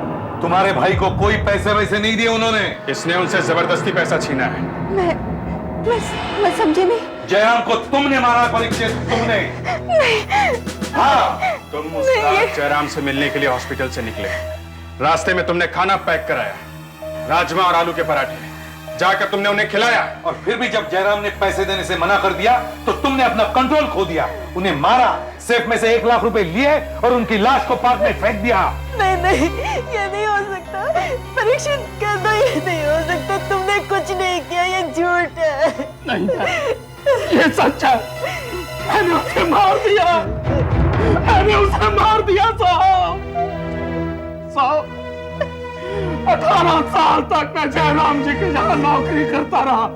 तुम्हारे भाई को कोई पैसे वैसे नहीं दिए उन्होंने। इसने उनसे जबरदस्ती पैसा छीना है। मैं समझी नहीं। जयराम को तुमने मारा परीक्षित, तुमने? नहीं। हाँ, तुम उस रात जयराम से मिलने के लिए हॉस्पिटल से निकले। रास्ते में तुमने खाना पैक कराया, राजमा और आलू के पराठे। जाकर तुमने उन्हें खिलाया, और फिर भी जब जयराम ने पैसे देने से मना कर दिया तो तुमने अपना कंट्रोल खो दिया, उन्हें मारा, सेफ में से 1 लाख रुपए लिए और उनकी लाश को पार्क में फेंक दिया। नहीं, ये नहीं हो सकता। परीक्षित कहना ये नहीं हो सकता। तुमने कुछ नहीं किया, ये झूठ है। नहीं, ये सच है। मैंने उसे मार दिया, मैंने उसे मार दिया साहब। 18 साल तक मैं जयराम जी के यहाँ नौकरी करता रहा।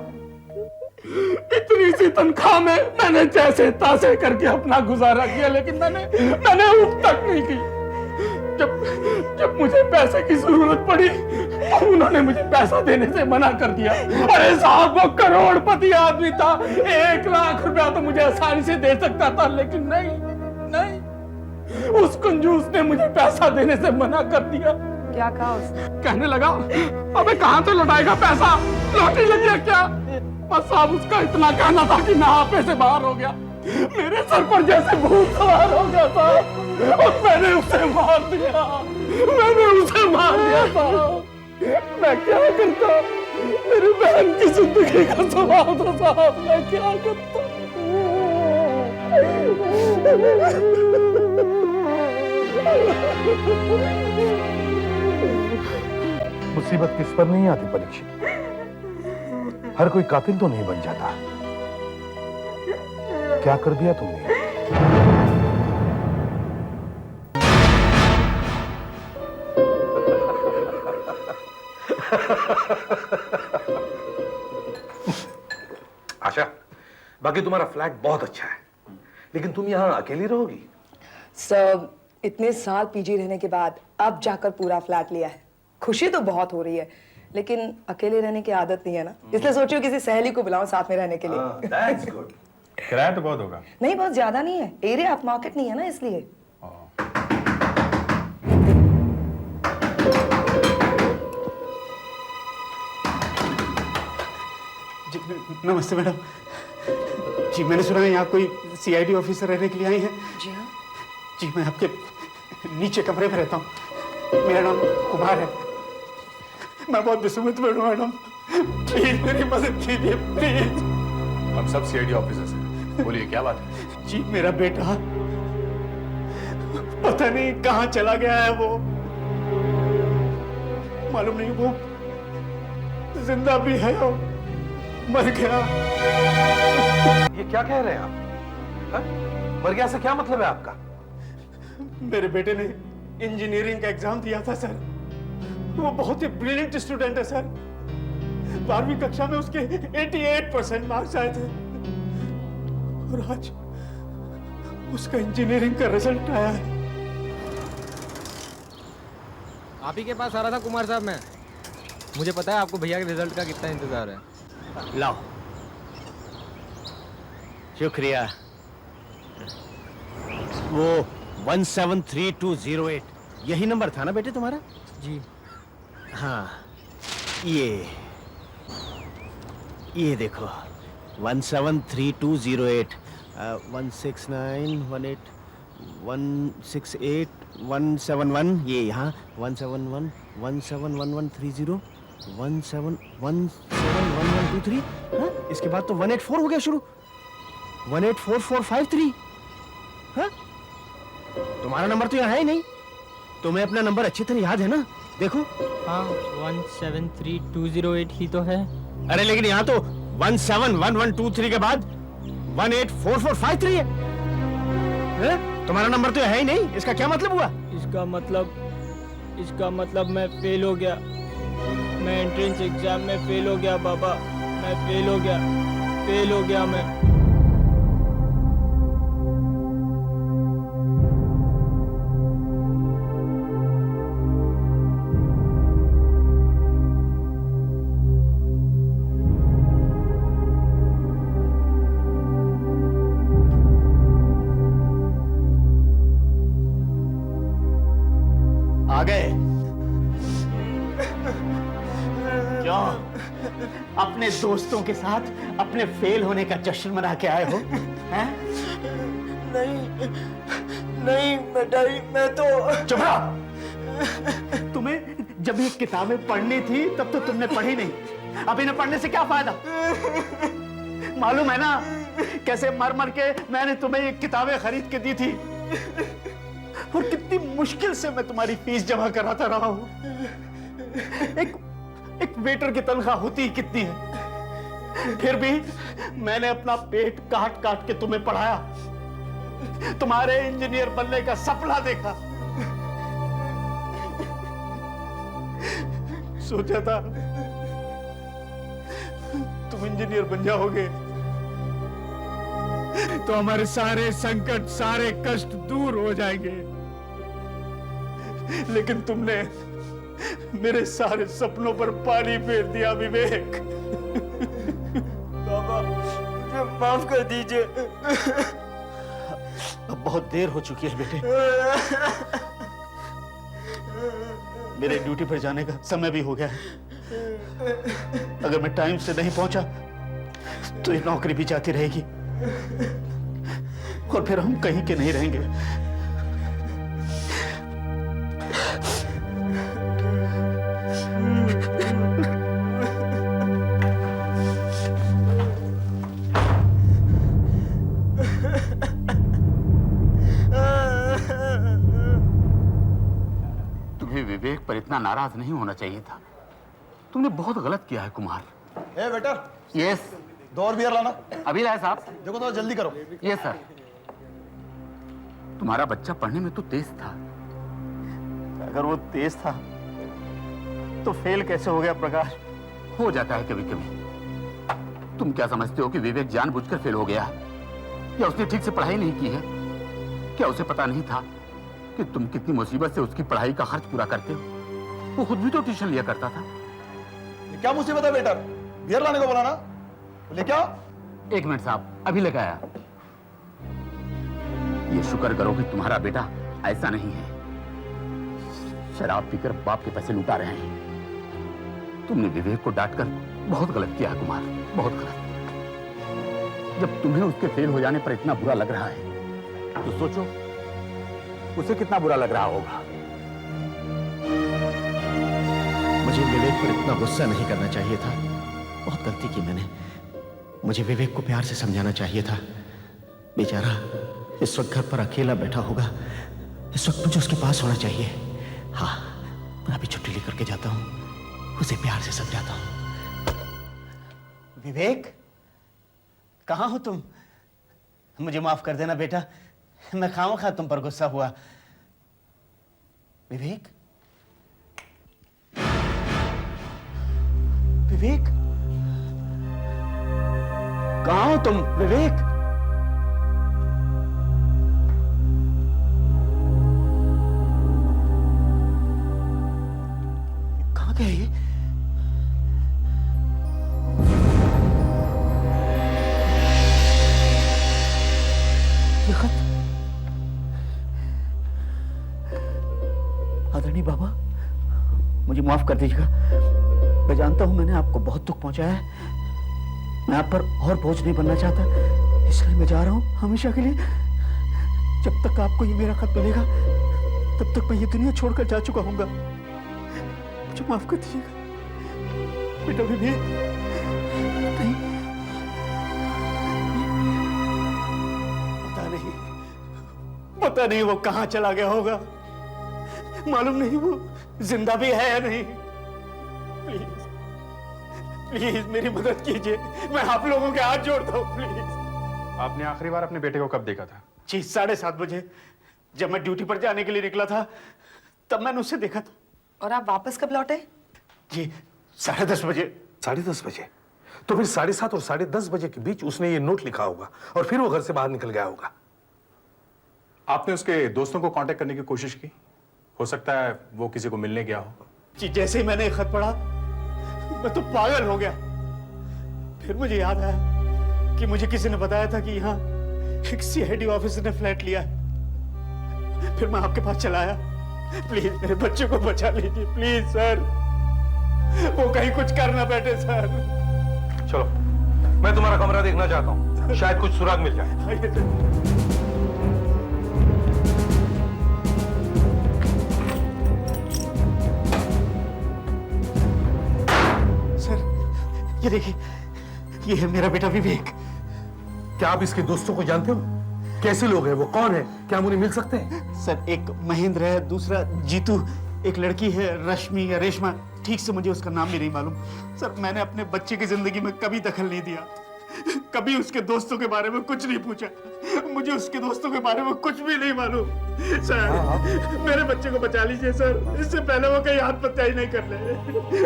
इतनी सी तनख्वाह में मैंने जैसे तैसे करके अपना गुजारा किया, लेकिन मैंने उफ तक नहीं की। जब मुझे पैसे की जरूरत पड़ी तो उन्होंने मुझे पैसा देने से मना कर दिया। अरे साहब, वो करोड़पति आदमी था, 1 लाख रुपया तो मुझे आसानी से दे सकता था, लेकिन नहीं, उस कंजूस ने मुझे पैसा देने से मना कर दिया। क्या कहा उसने? कहने लगा, अबे कहां से लौटाएगा पैसा, लॉटरी लगी है क्या? बस साहब, उसका इतना कहना था कि मैं आपे से बाहर हो गया। मेरे सर पर जैसे भूत सवार हो गया था और मैंने उसे मार दिया। साहब, मैं क्या करता? मेरी बहन की जिंदगी का सवाल था साहब, मैं क्या करता? मुसीबत किस पर नहीं आती परीक्षित, हर कोई कातिल तो नहीं बन जाता। क्या कर दिया तुमने? आशा, बाकी तुम्हारा फ्लैट बहुत अच्छा है, लेकिन तुम यहाँ अकेली रहोगी? सर, इतने साल पीजी रहने के बाद अब जाकर पूरा फ्लैट लिया है। खुशी तो बहुत हो रही है, लेकिन अकेले रहने की आदत नहीं है ना, इसलिए सोचियो किसी सहेली को बुलाऊं साथ में रहने के लिए। That's good. किराया तो बहुत होगा। नहीं, बहुत ज्यादा नहीं है, एरिया अप मार्केट नहीं है ना, इसलिए। नमस्ते मैडम जी, मैंने सुना है यहाँ कोई सीआईडी ऑफिसर रहने के लिए आई हैं। जी हाँ जी, मैं आपके नीचे कमरे में रहता हूँ। मेरा नाम कुमार है। मैं बहुत विस्मित हूँ मैडम, प्लीज मेरी मदद कीजिए प्लीज। हम सब सीआईडी ऑफिसर्स हैं, बोलिए क्या बात है? जी, मेरा बेटा पता नहीं कहाँ चला गया है। वो मालूम नहीं वो जिंदा भी है और मर गया। ये क्या कह रहे हैं आप? हा? मर गया से क्या मतलब है आपका? मेरे बेटे ने इंजीनियरिंग का एग्जाम दिया था सर। वो बहुत ही ब्रिलियंट स्टूडेंट है सर। 12वीं कक्षा में उसके 88% मार्क्स आए थे और आज उसका इंजीनियरिंग का रिजल्ट आया है। आप ही के पास आ रहा था कुमार साहब। मैं मुझे पता है आपको भैया के रिजल्ट का कितना इंतजार है। लाओ, शुक्रिया। वो 173208 यही नंबर था ना बेटे तुम्हारा? जी हाँ, ये देखो 173208 16918 168 171, ये यहाँ 171 171130 171123। हाँ, इसके बाद तो 184 हो गया शुरू, 184453। हाँ, तुम्हारा नंबर तो यहाँ है ही नहीं। तुम्हें अपना नंबर अच्छी तरह याद है ना? देखो। हाँ, 173208 ही तो है। अरे लेकिन यहाँ तो 171123 के बाद 184453 है। तुम्हारा नंबर तो है ही नहीं, इसका क्या मतलब हुआ? इसका मतलब मैं फेल हो गया। मैं एंट्रेंस एग्जाम में फेल हो गया बाबा। मैं फेल हो गया मैं। गए। क्यों अपने दोस्तों के साथ अपने फेल होने का जश्न मना के आए हो? हैं? नहीं नहीं मिठाई, मैं तो चुप रहो। तुम्हें जब ये किताबें पढ़नी थी तब तो तुमने पढ़ी नहीं। अब इन्हें पढ़ने से क्या फायदा? मालूम है ना कैसे मर मर के मैंने तुम्हें ये किताबें खरीद के दी थी, और कितनी मुश्किल से मैं तुम्हारी फीस जमा कराता रहा हूं। एक वेटर की तनख्वाह होती ही कितनी है, फिर भी मैंने अपना पेट काट काट के तुम्हें पढ़ाया, तुम्हारे इंजीनियर बनने का सपना देखा। सोचा था तुम इंजीनियर बन जाओगे तो हमारे सारे संकट, सारे कष्ट दूर हो जाएंगे, लेकिन तुमने मेरे सारे सपनों पर पानी फेर दिया विवेक। बाबा मुझे माफ कर दीजिए। अब बहुत देर हो चुकी है बेटे, मेरे ड्यूटी पर जाने का समय भी हो गया है। अगर मैं टाइम से नहीं पहुंचा तो ये नौकरी भी जाती रहेगी और फिर हम कहीं के नहीं रहेंगे। तुम्हें विवेक पर इतना नाराज नहीं होना चाहिए था। तुमने बहुत गलत किया है कुमार। ए वेटर, यस। 2 और बियर लाना। अभी लाए साहब। देखो थोड़ा जल्दी करो। Yes sir. तुम्हारा बच्चा पढ़ने में तो तेज था। अगर वो तेज था तो फेल कैसे हो गया प्रकाश? हो जाता है कभी कभी। तुम क्या समझते हो कि विवेक जानबूझकर फेल हो गया है, या उसने ठीक से पढ़ाई नहीं की है? क्या उसे पता नहीं था कि तुम कितनी मुसीबत से उसकी पढ़ाई का खर्च पूरा करते हो? वो खुद भी तो ट्यूशन लिया करता था। ये क्या मुसीबत है बेटर? बियर लाने को बोला ना, ले क्या? 1 मिनट साहब, अभी लेकर आया। ये शुक्र करो कि तुम्हारा बेटा ऐसा नहीं है, शराब पीकर बाप के पैसे लुटा रहे हैं। तुमने विवेक को डांटकर बहुत गलत किया है कुमार, बहुत गलत। जब तुम्हें उसके फेल हो जाने पर इतना बुरा लग रहा है तो सोचो उसे कितना बुरा लग रहा होगा। मुझे विवेक पर इतना गुस्सा नहीं करना चाहिए था। बहुत गलती की मैंने। मुझे विवेक को प्यार से समझाना चाहिए था। बेचारा इस वक्त घर पर अकेला बैठा होगा, इस वक्त मुझे उसके पास होना चाहिए। हाँ, मैं अभी छुट्टी लेकर के जाता हूं, उसे प्यार से समझाता हूं। विवेक, कहां हो तुम? मुझे माफ कर देना बेटा, मैं खामखा तुम पर गुस्सा हुआ। विवेक, विवेक, कहां हो तुम? विवेक, कहां गए ये? ये खत आदरणीय बाबा, मुझे माफ कर दीजिएगा। मैं जानता हूं मैंने आपको बहुत दुख पहुंचाया है। मैं आप पर और बोझ नहीं बनना चाहता, इसलिए मैं जा रहा हूं हमेशा के लिए। जब तक आपको ये मेरा खत मिलेगा तब तक मैं ये दुनिया छोड़कर जा चुका हूंगा। मुझे माफ कर दीजिएगा बेटा। विवेक, नहीं, पता नहीं वो कहां चला गया होगा। मालूम नहीं वो जिंदा भी है या नहीं। प्लीज प्लीज मेरी मदद कीजिए, मैं आप लोगों के हाथ जोड़ता हूं, प्लीज। आपने आखिरी बार अपने बेटे को कब देखा था? जी 7:30 बजे, जब मैं ड्यूटी पर जाने के लिए निकला था तब मैंने उसे देखा था। और आप वापस कब लौटे? जी 10:30 बजे। 10:30 बजे? तो फिर 7:30 और 10:30 बजे के बीच उसने ये नोट लिखा होगा और फिर वो घर से बाहर निकल गया होगा। आपने उसके दोस्तों को कांटेक्ट करने की कोशिश की? हो सकता है वो किसी को मिलने गया हो। जी जैसे ही मैंने खत पढ़ा मैं तो पागल हो गया। फिर मुझे याद आया कि मुझे किसी ने बताया था कि यहाँ एक CID ऑफिसर ने फ्लैट लिया है। फिर मैं आपके पास चला आया प्लीज मेरे बच्चे को बचा लीजिए प्लीज सर, वो कहीं कुछ कर ना बैठे सर। चलो, मैं तुम्हारा कमरा देखना चाहता हूँ, शायद कुछ सुराग मिल जाए। सर ये देखिए, ये है मेरा बेटा विवेक। क्या आप इसके दोस्तों को जानते हो? कैसे लोग हैं वो, कौन है, क्या हम उन्हें मिल सकते हैं? सर एक महेंद्र है, दूसरा जीतू, एक लड़की है रश्मि या रेशमा, ठीक से मुझे उसका नाम भी नहीं मालूम। सर मैंने अपने बच्चे की जिंदगी में कभी दखल नहीं दिया, कभी उसके दोस्तों के बारे में कुछ नहीं पूछा, मुझे उसके दोस्तों के बारे में कुछ भी नहीं मालूम। सर मेरे बच्चे को बचा लीजिए सर, इससे पहले वो कहीं आत्महत्या ही नहीं कर ले,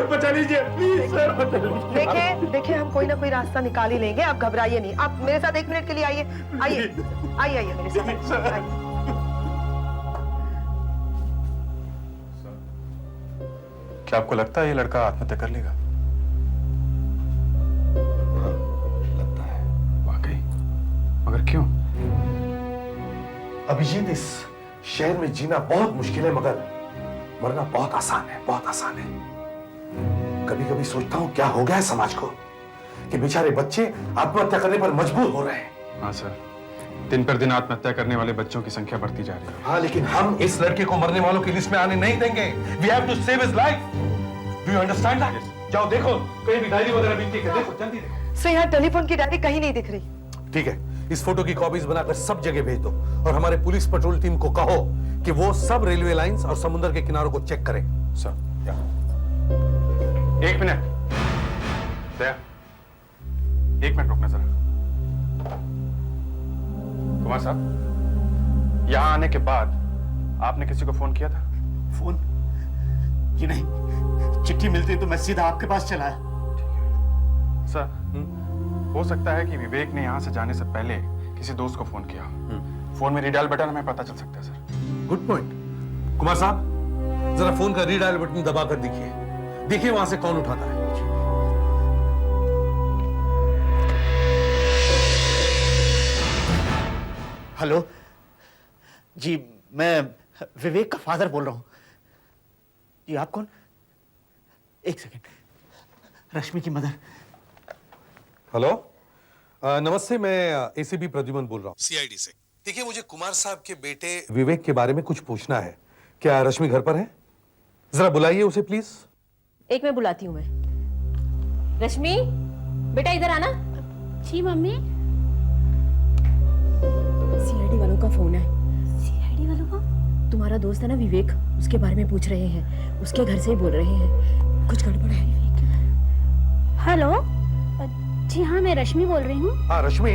बचा लीजिए प्लीज सर, बचा लीजिए। देखिए देखिए, हम कोई ना कोई रास्ता निकाल ही लेंगे, आप घबराइए नहीं। आप मेरे साथ 1 मिनट के लिए आइए, आइए आइए आइए मेरे साथ आइए। क्या आपको लगता है ये लड़का आत्महत्या कर लेगा? लगता है। वाकई? मगर क्यों? अभिजीत, इस शहर में जीना बहुत मुश्किल है, मगर मरना बहुत आसान है, बहुत आसान है। कभी कभी सोचता हूँ क्या हो गया है समाज को कि बेचारे बच्चे आत्महत्या करने पर मजबूर हो रहे हैं। हाँ सर, दिन पर दिन आत्महत्या करने वाले बच्चों की संख्या बढ़ती जा रही है। हाँ, लेकिन हम इस लड़के को मरने वालों की लिस्ट में आने नहीं देंगे। We have to save his life. Do you understand that? जाओ देखो, कहीं भी डायरी वगैरह मिलती है, देखो जल्दी देखो। सर यहाँ टेलीफोन की डायरी कहीं नहीं दिख रही। ठीक है, इस फोटो की कॉपीज बनाकर सब जगह भेज दो और हमारे पुलिस पेट्रोल टीम को कहो कि वो सब रेलवे लाइंस और समुद्र के किनारों को चेक करें। सर, 1 मिनट दया, 1 मिनट रुकना जरा। कुमार साहब, यहाँ आने के बाद आपने किसी को फोन किया था? फोन? जी नहीं, चिट्ठी मिलती तो मैं सीधा आपके पास चला आया। सर, हो सकता है कि विवेक ने यहाँ से जाने से पहले किसी दोस्त को फोन किया। फोन में रीडायल बटन हमें पता चल सकता है सर। Good point. कुमार साहब, जरा फोन का रीडायल बटन दबाकर देखिए, देखिए वहां से कौन उठाता है। हेलो जी, मैं विवेक का फादर बोल रहा हूं। जी आप कौन? 1 सेकेंड, रश्मि की मदर। हेलो, नमस्ते, मैं एसीपी प्रद्युमन बोल रहा हूँ, सीआईडी से। देखिए, मुझे कुमार साहब के बेटे विवेक के बारे में कुछ पूछना है। क्या रश्मि घर पर है? जरा बुलाइए उसे प्लीज। एक मैं बुलाती हूँ मैं। रश्मि, बेटा इधर आना। जी मम्मी। सीआईडी वालों का फोन है। सीआईडी वालों का? तुम्हारा दोस्त है ना विवेक, उसके बारे में पूछ रहे हैं, उसके घर से ही बोल रहे हैं, कुछ गड़बड़ है। हेलो, जी हाँ मैं रश्मि बोल रही हूँ। हाँ रश्मि,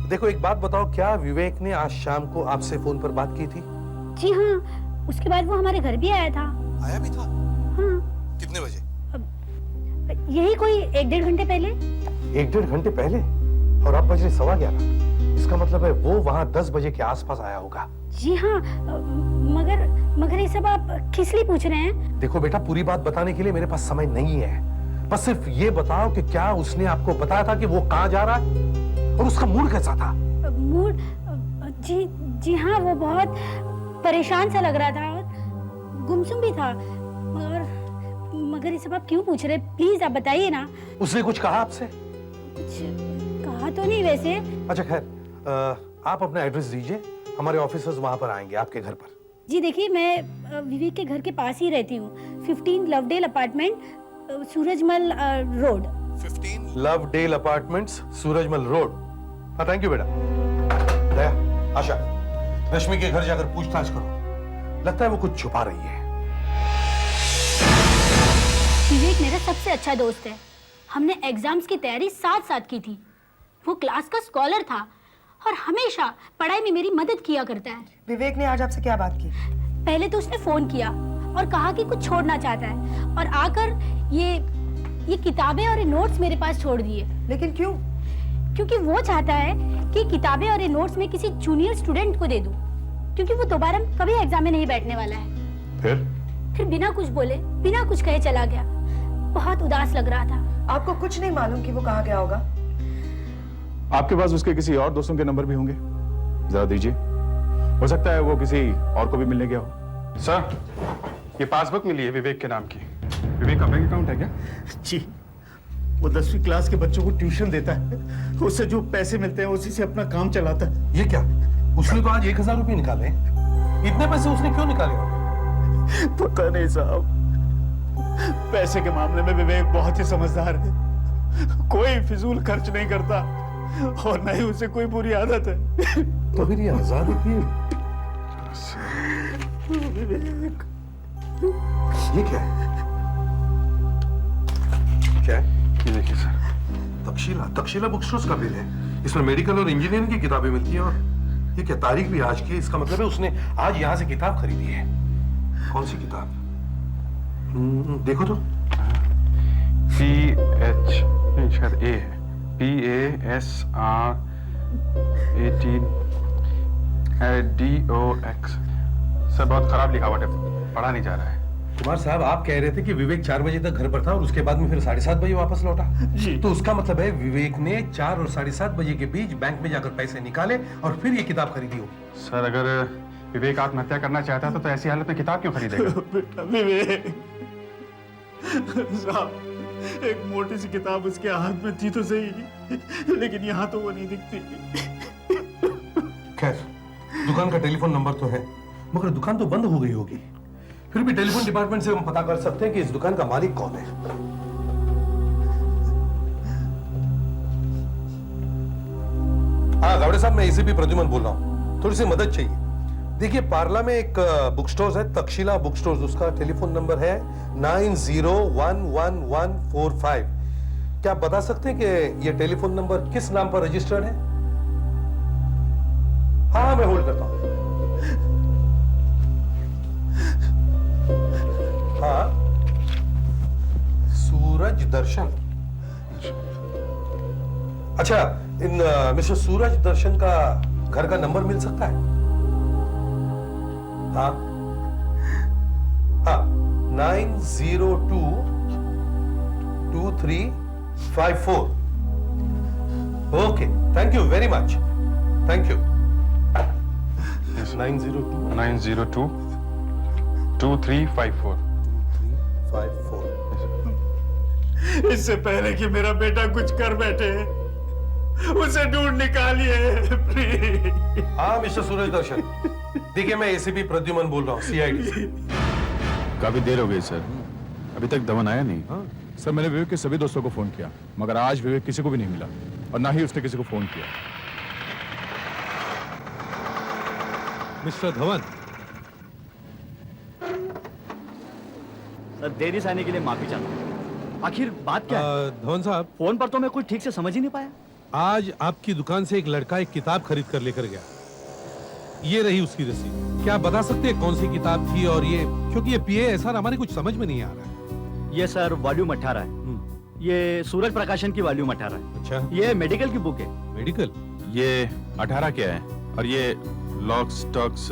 देखो एक बात बताओ, क्या विवेक ने आज शाम को आपसे फोन पर बात की थी? जी हाँ, उसके बाद वो हमारे घर भी आया था। आया भी था? हाँ। कितने बजे? यही कोई 1-1.5 घंटे पहले। 1-1.5 घंटे पहले? और अब बज रहे 11:15। इसका मतलब है वो वहाँ 10 बजे के आसपास आया होगा। जी हाँ, मगर ये सब आप किस लिए पूछ रहे हैं? देखो बेटा, पूरी बात बताने के लिए मेरे पास समय नहीं है, बस सिर्फ ये बताओ कि क्या उसने आपको बताया था कि वो कहाँ जा रहा है और उसका मूड कैसा था? मूड? जी हाँ, वो बहुत परेशान सा लग रहा था और गुमसुम भी था। मगर ये सब आप क्यों पूछ रहे? प्लीज आप बताइए ना। उसने कुछ कहा आपसे? कुछ कहा तो नहीं वैसे। अच्छा खैर, आप अपना एड्रेस दीजिए, हमारे ऑफिसर्स वहां पर आएंगे आपके घर पर। जी देखिए, मैं विवेक के घर के पास ही रहती हूँ, 15 Lovedale apartment, Surajmal road. 15 Lovedale apartments, Surajmal road. हाँ थैंक यू बेटा। दया, आशा, रश्मि के घर जाकर पूछताछ करो, लगता है वो कुछ छुपा रही है। विवेक मेरा सबसे अच्छा दोस्त है, हमने एग्जाम्स की तैयारी साथ की थी। वो क्लास का स्कॉलर था और हमेशा पढ़ाई में मेरी मदद किया करता है। विवेक ने आज आपसे क्या बात की? पहले तो उसने फोन किया और कहा कि कुछ छोड़ना चाहता है और आकर ये किताबें और ये नोट्स मेरे पास छोड़ दिए। लेकिन क्यों? क्योंकि वो चाहता है कि किताबें और ये नोट्स में किसी जूनियर स्टूडेंट को दे दूं, क्योंकि वो दोबारा कभी एग्जाम में नहीं बैठने वाला है। फिर बिना कुछ बोले, बिना कुछ कहे चला गया। बहुत उदास लग रहा था। आपको कुछ नहीं मालूम कि वो कहाँ गया होगा? आपके पास उसके किसी और दोस्तों के नंबर भी होंगे, जरा दीजिए। हो सकता है वो किसी और को भी मिलने गया हो। सर, ये पासबुक मिली है विवेक के नाम की। विवेक का बैंक अकाउंट है क्या? जी, वो 10वीं क्लास के बच्चों को ट्यूशन देता है, उससे जो पैसे मिलते हैं उसी से अपना काम चलाता है। ये क्या? उसने तो आज 1000 रुपये निकाले। इतने पैसे उसने क्यों निकाले? पता नहीं साहब, पैसे के मामले में विवेक बहुत ही समझदार है, कोई फिजूल खर्च नहीं करता और न ही उसे कोई बुरी आदत है। तो फिर ये 1000 रुपये विवेक, ये क्या है? क्या है? ये देखिए सर, तक्षशिला बुक स्टोर्स का बिल है। इसमें मेडिकल और इंजीनियरिंग की किताबें मिलती हैं और ये क्या, तारीख भी आज की है। इसका मतलब है उसने आज यहाँ से किताब खरीदी है। कौन सी किताब? देखो तो। PH नहीं, शायद A है। PASR 18DOX। सर बहुत खराब लिखा हुआ है, पढ़ा नहीं जा रहा है। कुमार साहब, आप कह रहे थे कि विवेक 4 बजे तक घर पर था और उसके बाद में फिर 7:30 बजे वापस लौटा। जी। तो उसका मतलब है विवेक ने 4 और 7:30 बजे के बीच बैंक में जाकर पैसे निकाले और फिर ये किताब खरीदी हो। सर, अगर विवेक आत्महत्या करना चाहता था तो ऐसी हालत में किताब क्यों खरीदेगा? बेटा विवेक साहब, एक मोटी सी किताब उसके हाथ में थी तो सही, लेकिन यहाँ तो वो नहीं दिखती। खैर, दुकान का टेलीफोन नंबर तो है, मगर दुकान तो बंद हो गई होगी। फिर भी टेलीफोन डिपार्टमेंट से हम पता कर सकते हैं कि इस दुकान का मालिक कौन है। हाँ गावड़े साहब, मैं एसीपी प्रद्युमन बोल रहा हूँ, थोड़ी सी मदद चाहिए। देखिए, पार्ला में एक बुक स्टोर है, तक्षशिला बुक स्टोर, उसका टेलीफोन नंबर है 901145। क्या आप बता सकते हैं कि ये टेलीफोन नंबर किस नाम पर रजिस्टर्ड है? हाँ, मैं होल्ड करता हूं। हाँ, सूरज दर्शन। अच्छा, इन मिस्टर सूरज दर्शन का घर का नंबर मिल सकता है? हाँ हाँ, 9022354। Okay, thank you very much, thank you. 9022354। इससे पहले कि मेरा बेटा कुछ कर बैठे, उसे ढूंढ निकालिए प्लीज। हाँ मिस्टर सूरज दर्शन, देखिए मैं एसीपी प्रद्युमन बोल रहा हूँ, CID। काफी देर हो गई सर, अभी तक धवन आया नहीं। सर, मैंने विवेक के सभी दोस्तों को फोन किया, मगर आज विवेक किसी को भी नहीं मिला और ना ही उसने किसी को फोन किया। मिस्टर धवन, सर देरी से आने के लिए माफी चाहता हूँ। आखिर बात क्या है? धवन साहब, फोन पर तो मैं कुछ ठीक से समझ ही नहीं पाया। आज आपकी दुकान से एक लड़का एक किताब खरीद कर लेकर गया। ये रही उसकी रसीद। क्या आप बता सकते हैं कौन सी किताब थी? और ये, क्योंकि ये PASR हमारे कुछ समझ में नहीं आ रहा है। ये सर वॉल्यूम 18 है। ये सूरज प्रकाशन की वॉल्यूम 18 है। अच्छा, ये मेडिकल की बुक है। मेडिकल? ये 18 क्या है? और ये लॉक स्टॉक्स,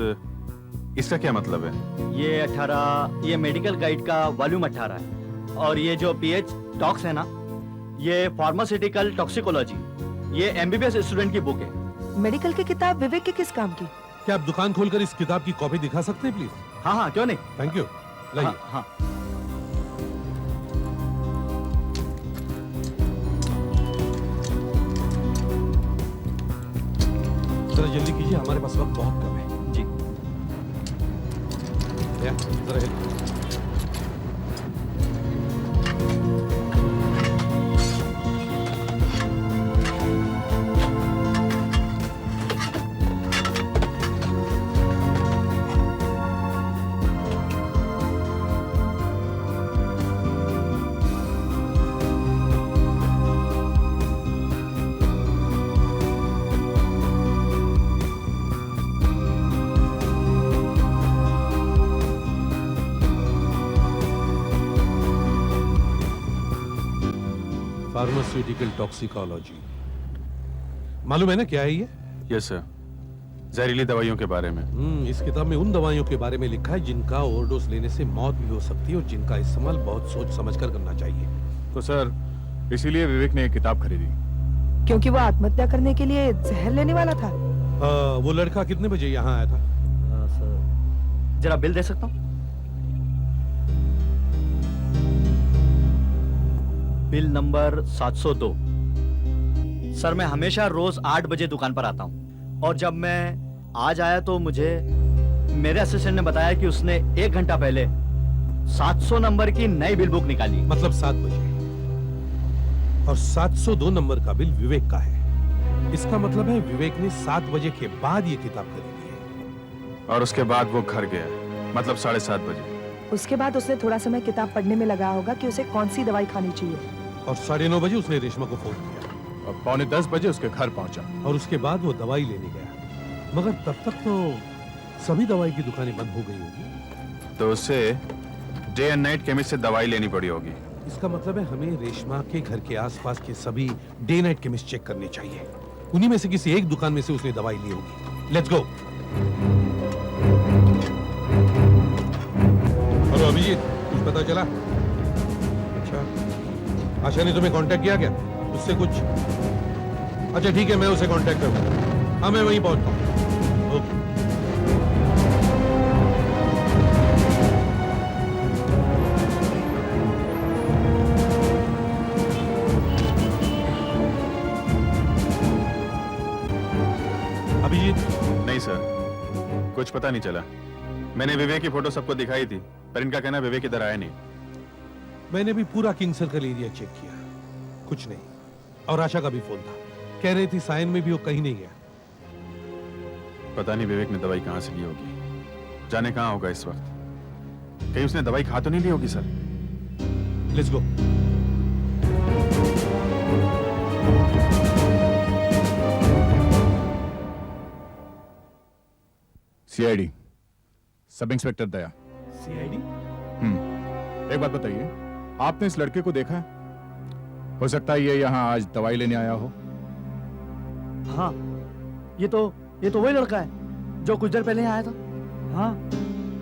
इसका क्या मतलब है? ये 18, ये मेडिकल गाइड का वॉल्यूम 18 है। और ये जो PH टॉक्स है ना, ये फार्मास्यूटिकल टॉक्सिकोलॉजी, ये MBBS स्टूडेंट की बुक है। मेडिकल की किताब विवेक के किस काम की? क्या आप दुकान खोलकर इस किताब की कॉपी दिखा सकते हैं प्लीज? हाँ हाँ, क्यों नहीं। थैंक यू, लाइए। हाँ। जरा जल्दी कीजिए, हमारे पास वक्त बहुत कम है। जी। जरा हेल्प। फार्मास्यूटिकल टॉक्सिकोलॉजी, मालूम है ना क्या है ये? यस सर, जहरीली दवाइयों के बारे में। इस किताब में उन दवाइयों के बारे में लिखा है जिनका ओवरडोज लेने से मौत भी हो सकती है और जिनका इस्तेमाल बहुत सोच समझकर करना चाहिए। तो सर, इसीलिए विवेक ने एक किताब खरीदी। क्योंकि वो आत्महत्या करने के लिए जहर लेने वाला था। वो लड़का कितने बजे यहाँ आया था? जरा बिल दे सकता हूँ? Bill number 702। सर मैं हमेशा रोज 8 बजे दुकान पर आता हूँ और जब मैं आज आया तो मुझे मेरे असिस्टेंट ने बताया कि उसने 1 घंटा पहले 700 नंबर की नई बिल बुक निकाली। मतलब 7 बजे, और 702 नंबर का बिल विवेक का है। इसका मतलब है विवेक ने 7 बजे के बाद ये किताब खरीदी है। और उसके बाद वो घर गया, मतलब 7:30 बजे। उसके बाद उसने थोड़ा समय किताब पढ़ने में लगाया होगा कि उसे कौन सी दवाई खानी चाहिए। और 9:30 बजे उसने रेशमा को फोन किया और 9:45 बजे उसके घर पहुंचा। और उसके बाद वो दवाई लेने गया, मगर तब तक तो सभी दवाई की दुकानें बंद हो गई होगी। तो उसे डे एंड नाइट केमिस्ट से दवाई लेनी पड़ी होगी। इसका मतलब है हमें रेशमा के घर के आसपास के सभी डे नाइट केमिस्ट चेक करने चाहिए। उन्हीं में से किसी एक दुकान में से उसने दवाई ली होगी। Let's go. हेलो अभिजीत, कुछ पता चला? अच्छा, आशा ने तुम्हें कांटेक्ट किया क्या? उससे कुछ? अच्छा ठीक है, मैं उसे कांटेक्ट करूंगा। हाँ मैं वहीं पहुंचता हूँ। ओके। अभिजीत? नहीं सर, कुछ पता नहीं चला। मैंने विवेक की फोटो सबको दिखाई थी, पर इनका कहना विवेक इधर आया नहीं। मैंने भी पूरा किंग सर्कल एरिया चेक किया, कुछ नहीं। और आशा का भी फोन था, कह रही थी सायन में भी वो कहीं नहीं गया। पता नहीं विवेक ने दवाई कहां से ली होगी, जाने कहां होगा इस वक्त। कहीं उसने दवाई खा तो नहीं ली होगी sir? Let's go. CID, sub inspector Daya. CID? एक बात बताइए, आपने इस लड़के को देखा है? हो सकता है ये यहाँ आज दवाई लेने आया हो। हाँ, ये तो वही लड़का है जो कुछ देर पहले आया था।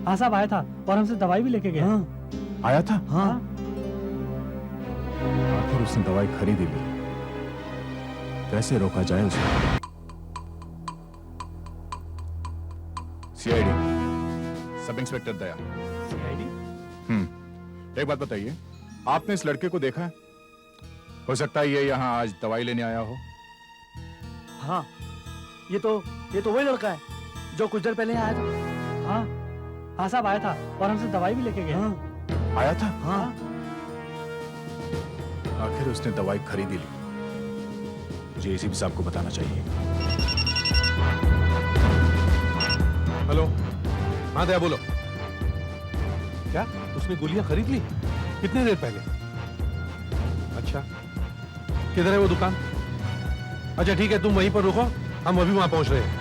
हाँ साहब आया था और हमसे दवाई भी लेके गया। आया था? हाँ। आखिर उसने दवाई खरीदी ली, कैसे रोका जाए उसे? सीआईडी, सब इंस्पेक्टर दया। सीआईडी? एक बात बताइए, आपने इस लड़के को देखा है? हो सकता है ये यहाँ आज दवाई लेने आया हो। हाँ, ये तो वही लड़का है जो कुछ देर पहले आया था। हाँ साहब आया था और हमसे दवाई भी लेके गया। आया था? हाँ। आखिर उसने दवाई खरीदी ली, मुझे एसीपी साहब को बताना चाहिए। हेलो, हाँ दया बोलो। क्या उसने गोलियां खरीद ली? कितने देर पहले? अच्छा, किधर है वो दुकान? अच्छा ठीक है, तुम वहीं पर रुको, हम अभी वहां पहुंच रहे हैं।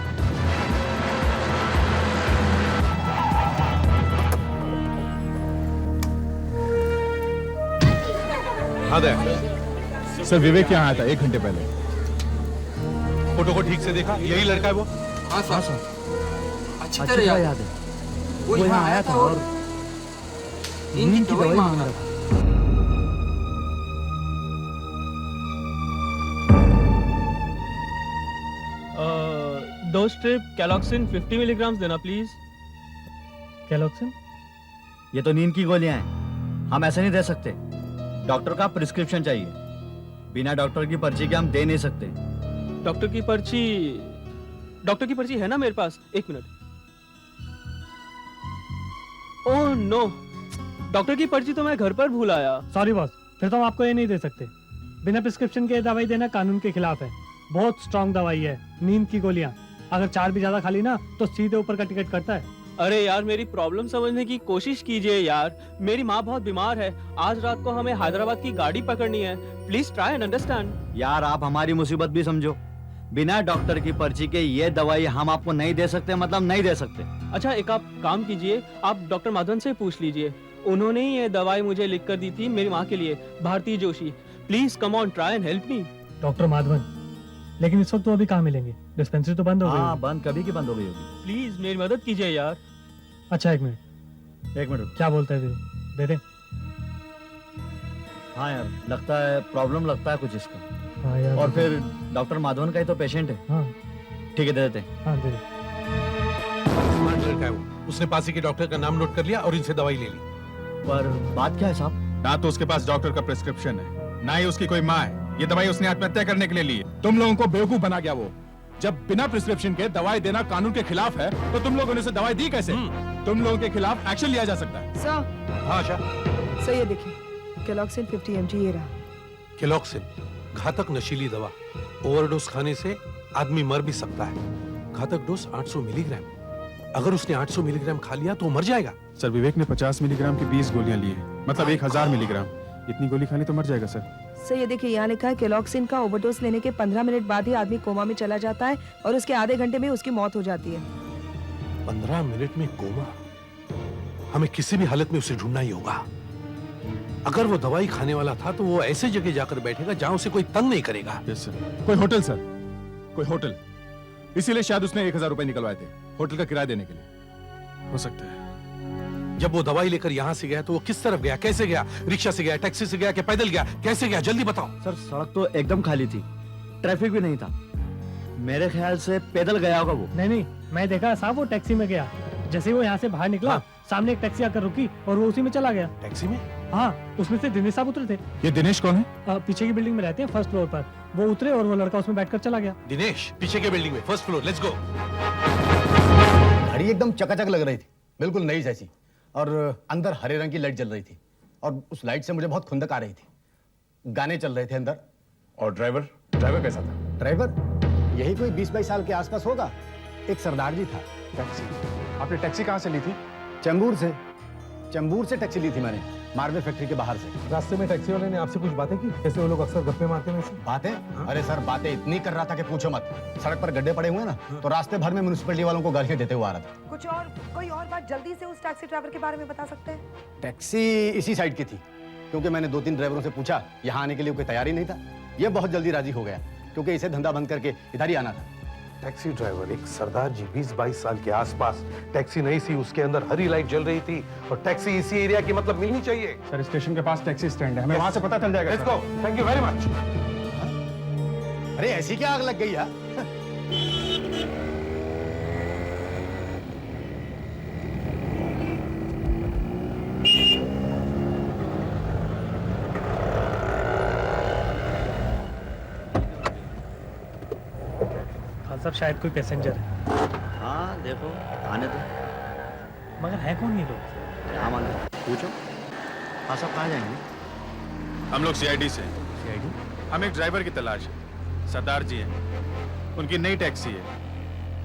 हाँ दया। सर विवेक यहाँ आया था 1 घंटे पहले। फोटो को ठीक से देखा? यही लड़का है वो? हाँ सर, अच्छी तरह याद है। वो यहाँ आया था और नींद की दवाई मांग रहा था। दो स्ट्रिप कैलॉक्सिन 50 मिलीग्राम देना प्लीज। कैलॉक्सिन? ये तो नींद की गोलियां हैं, हम ऐसे नहीं दे सकते। डॉक्टर का प्रिस्क्रिप्शन चाहिए, बिना डॉक्टर की पर्ची के हम दे नहीं सकते। डॉक्टर की पर्ची है ना मेरे पास? 1 मिनट। ओह नो, डॉक्टर की पर्ची तो मैं घर पर भूल आया। सॉरी बॉस, फिर तो हम आपको ये नहीं दे सकते। बिना प्रिस्क्रिप्शन के दवाई देना कानून के खिलाफ है। बहुत स्ट्रांग दवाई है, नींद की गोलियां। अगर 4 भी ज्यादा खा ली ना तो सीधे ऊपर का टिकट करता है। अरे यार, मेरी प्रॉब्लम समझने की कोशिश कीजिए यार। मेरी माँ बहुत बीमार है, आज रात को हमें हैदराबाद की गाड़ी पकड़नी है। Please try and understand. यार आप हमारी मुसीबत भी समझो। बिना डॉक्टर की पर्ची के ये दवाई हम आपको नहीं दे सकते, मतलब नहीं दे सकते। अच्छा एक आप काम कीजिए, आप डॉक्टर माधवन से पूछ लीजिए, उन्होंने ही ये दवाई मुझे लिख कर दी थी मेरी माँ के लिए, Bharti Joshi. Please come on, try and help me. Doctor Madhavan, लेकिन इस वक्त तो अभी कहाँ मिलेंगे? डिस्पेंसरी तो बंद हो गई। हाँ, बंद कभी की बंद हो गई होगी। प्लीज मेरी मदद कीजिए यार। अच्छा 1 मिनट, क्या बोलते हैं? दे दे। हाँ यार, लगता है प्रॉब्लम लगता है कुछ इसका। हाँ यार, और फिर डॉक्टर माधवन का ही तो पेशेंट है। हाँ ठीक है, दे देते। हाँ दे दे। का है वो। उसने पासी के डॉक्टर का नाम नोट कर लिया और इनसे दवाई ले ली। पर बात क्या है साहब? ना तो उसके पास डॉक्टर का प्रिस्क्रिप्शन है, ना ही उसकी कोई माँ है। ये दवाई उसने आत्महत्या करने के लिए ली है। तुम लोगों को बेवकूफ बना गया वो। जब बिना प्रिस्क्रिप्शन के दवाई देना कानून के खिलाफ है, तो तुम लोगों ने उसे दवाई दी कैसे? तुम लोगों के खिलाफ एक्शन लिया जा सकता है। सर। हाँ आशा। सर ये देखिए, केलॉक्सिन 50 mg ये रहा। केलॉक्सिन घातक नशीली दवा। ओवरडोज खाने से आदमी मर भी सकता है। घातक डोज 800 मिलीग्राम। अगर उसने 800 मिलीग्राम खा लिया तो मर जाएगा। सर विवेक ने 50 मिलीग्राम की 20 गोलियां ली है, मतलब 1000 मिलीग्राम। इतनी गोली खाने तो मर जाएगा सर। सर ये देखिए, यहाँ लिखा है केलॉक्सिन का ओवरडोज लेने के 15 मिनट बाद ही आदमी कोमा में चला जाता है और उसके आधे घंटे में उसकी मौत हो जाती है। 15 मिनट में कोमा? हमें किसी भी हालत में उसे ढूंढना ही होगा। अगर वो दवाई खाने वाला था तो वो ऐसे जगह जाकर बैठेगा जहां उसे कोई तंग नहीं करेगा। Yes sir. कोई होटल सर, कोई होटल। इसीलिए शायद उसने 1000 रुपए निकलवाए थे होटल का किराया देने के लिए। हो सकता है। जब वो दवाई लेकर यहाँ से गया तो वो किस तरफ गया, कैसे गया? रिक्शा से गया, टैक्सी से गया कि पैदल गया? कैसे गया? जल्दी बताओ। सर सड़क तो एकदम खाली थी, ट्रैफिक भी नहीं था। मेरे ख्याल से पैदल गया होगा वो। नहीं, मैं देखा साहब वो टैक्सी में गया। जैसे ही वो यहाँ से बाहर निकला, सामने एक टैक्सी आकर रुकी और वो उसी में चला गया। टैक्सी में? हाँ, उसमें से दिनेश साहब उतरे थे। ये दिनेश कौन है? पीछे की बिल्डिंग में रहते हैं, फर्स्ट फ्लोर पर। वो उतरे और वो लड़का उसमें बैठकर चला गया। दिनेश पीछे के बिल्डिंग में, फर्स्ट फ्लोर। Let's go. घड़ी एकदम चकाचक लग रही थी, बिल्कुल नई जैसी, और अंदर हरे रंग की लाइट जल रही थी और उस लाइट से मुझे बहुत खुंदक आ रही थी। गाने चल रहे थे अंदर। और ड्राइवर कैसा था? ड्राइवर यही कोई 20-22 साल के आसपास होगा। एक सरदार जी था। टैक्सी? आपने टैक्सी कहाँ से ली थी? चेंबूर से टैक्सी ली थी मैंने, मार्बल फैक्ट्री के बाहर से। रास्ते में टैक्सी वाले ने आपसे कुछ बातें की? जैसे वो लोग अक्सर गप्पे मारते हैं। बातें? अरे सर बातें इतनी कर रहा था कि पूछो मत। सड़क पर गड्ढे पड़े हुए ना, तो रास्ते भर में म्युनिसिपैलिटी वालों को गालियां देते हुए आ रहा था। कुछ और, कोई और बात जल्दी से उस टैक्सी ड्राइवर के बारे में बता सकते हैं? टैक्सी इसी साइड की थी, क्योंकि मैंने 2-3 ड्राइवरों से पूछा, यहाँ आने के लिए कोई तैयार ही नहीं था। ये बहुत जल्दी राजी हो गया, क्योंकि इसे धंधा बंद करके इधर ही आना था। टैक्सी ड्राइवर एक सरदार जी 20-22 साल के आसपास। टैक्सी नहीं सी, उसके अंदर हरी लाइट जल रही थी और टैक्सी इसी एरिया की, मतलब मिलनी चाहिए। सर स्टेशन के पास टैक्सी स्टैंड है, हमें वहां से पता चल जाएगा। Let's go. Thank you very much. अरे ऐसी क्या आग लग गई यार? सब शायद कोई पैसेंजर है। हाँ देखो, आने दो। मगर है कौन ये लोग? क्या मालूम, पूछो। हाँ सब कहाँ जाएंगे? हम लोग सीआईडी से। सीआईडी? हम एक ड्राइवर की तलाश है। सरदार जी हैं, उनकी नई टैक्सी है।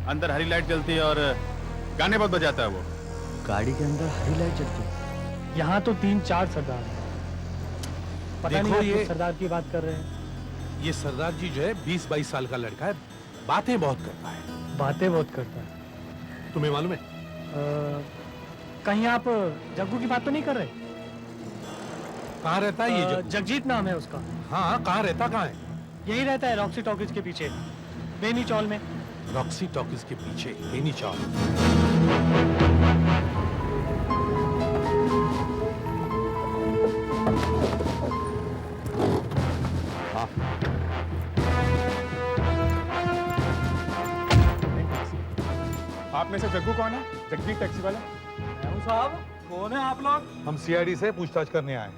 अंदर हरी लाइट जलती है और गाने बहुत बजाता है वो। गाड़ी के अंदर हरी लाइट जलती है? यहाँ तो 3-4 सरदार हैं। पता नहीं ये सरदार की बात कर रहे हैं। ये सरदार जी जो है 20-22 साल का लड़का है, बातें बहुत करता है। बातें बहुत करता है? तुम्हें मालूम है? कहीं आप जग्गू की बात तो नहीं कर रहे? कहाँ रहता है ये जग्गू? जगजीत नाम है उसका। हाँ, कहाँ रहता कहाँ है? यही रहता है रॉक्सी टॉकीज के पीछे, बेनी चौल में। रॉक्सी टॉकीज के पीछे बेनी चौल। हाँ। आप में से जग्गू कौन है? जगजीत टैक्सी वाला? साहब कौन है आप लोग? हम सीआईडी से पूछताछ करने आए।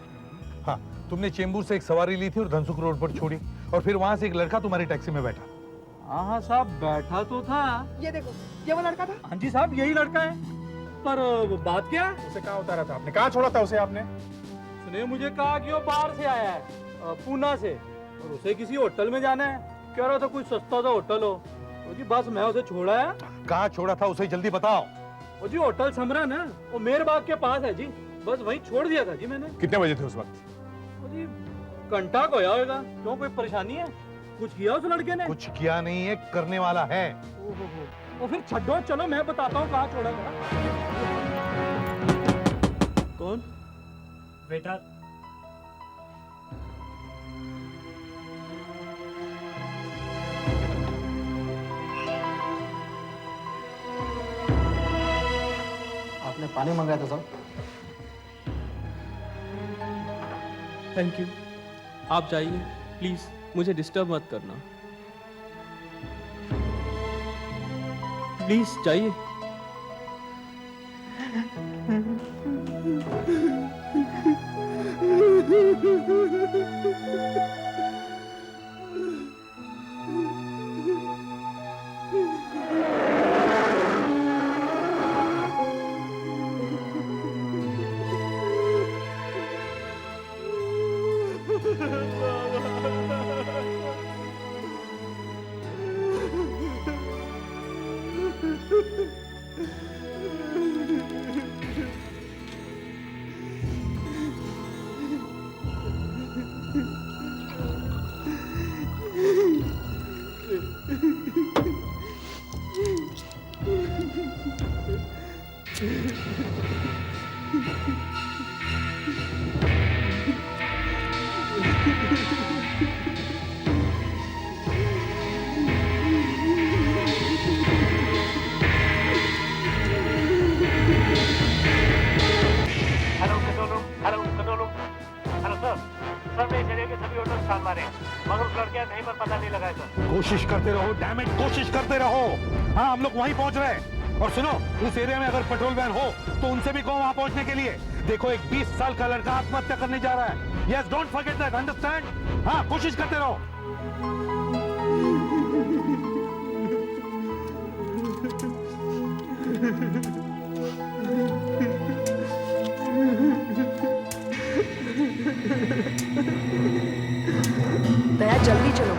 हाँ, तुमने चेंबूर से एक सवारी ली थी और धनसुख रोड पर छोड़ी, और फिर वहां से एक लड़का तुम्हारी टैक्सी में बैठा। हाँ साहब बैठा तो था। ये देखो, ये वो लड़का था। हाँ जी साहब यही लड़का है, पर बात क्या है? उसे कहाँ उतारा था आपने? कहाँ छोड़ा था उसे आपने? उसने मुझे कहा कि वो बाहर से आया है, पूना से, और उसे किसी होटल में जाना है। कह रहा था कोई सस्ता सा होटल हो। जी बस मैं उसे छोड़ा है। कहाँ छोड़ा था उसे जल्दी बताओ। वो जी होटल समरा ना, वो मेरबाग के पास है जी, बस वहीं छोड़ दिया था जी मैंने। कितने बजे थे उस वक्त? वो जी घंटा को होगा। क्यों कोई परेशानी है? कुछ किया उस लड़के ने? कुछ किया नहीं है, करने वाला है। वो फिर छड्डो, चलो मैं बताता हूँ कहाँ छोड़ा था। कौन? वेटर। आपने पानी मंगाया था साहब? Thank you. आप जाइए प्लीज, मुझे डिस्टर्ब मत करना। प्लीज जाइए। Hello control room, hello control room, hello sir. Sir मैं इस एरिया के सभी होटल छान मारे मगर उस लड़के का कहीं पर पता नहीं लगा है सर। कोशिश करते रहो, डैम इट, कोशिश करते रहो। हाँ, हम लोग वहीं पहुंच रहे हैं। और सुनो, उस एरिया में अगर पेट्रोल वैन हो तो उनसे भी कहो वहां पहुंचने के लिए। देखो, एक 20 साल का लड़का आत्महत्या करने जा रहा है। Yes, don't forget that, understand? हाँ, कोशिश करते रहो। दया जल्दी चलो,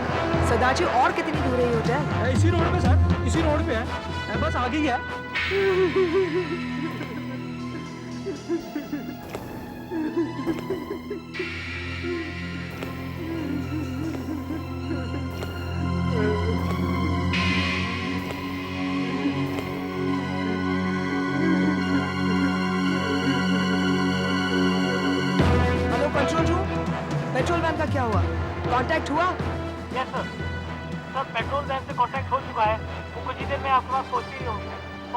सदाजी और कितनी दूर है ये होटल? इसी रोड पे सर, इसी रोड पे है, बस आगे ही है। Hello control room, patrol van का क्या हुआ? कांटेक्ट हुआ? Yes sir. Sir patrol van से कांटेक्ट हो चुका है, वो कुछ ही देर में आपके पास पहुंच ही होगी।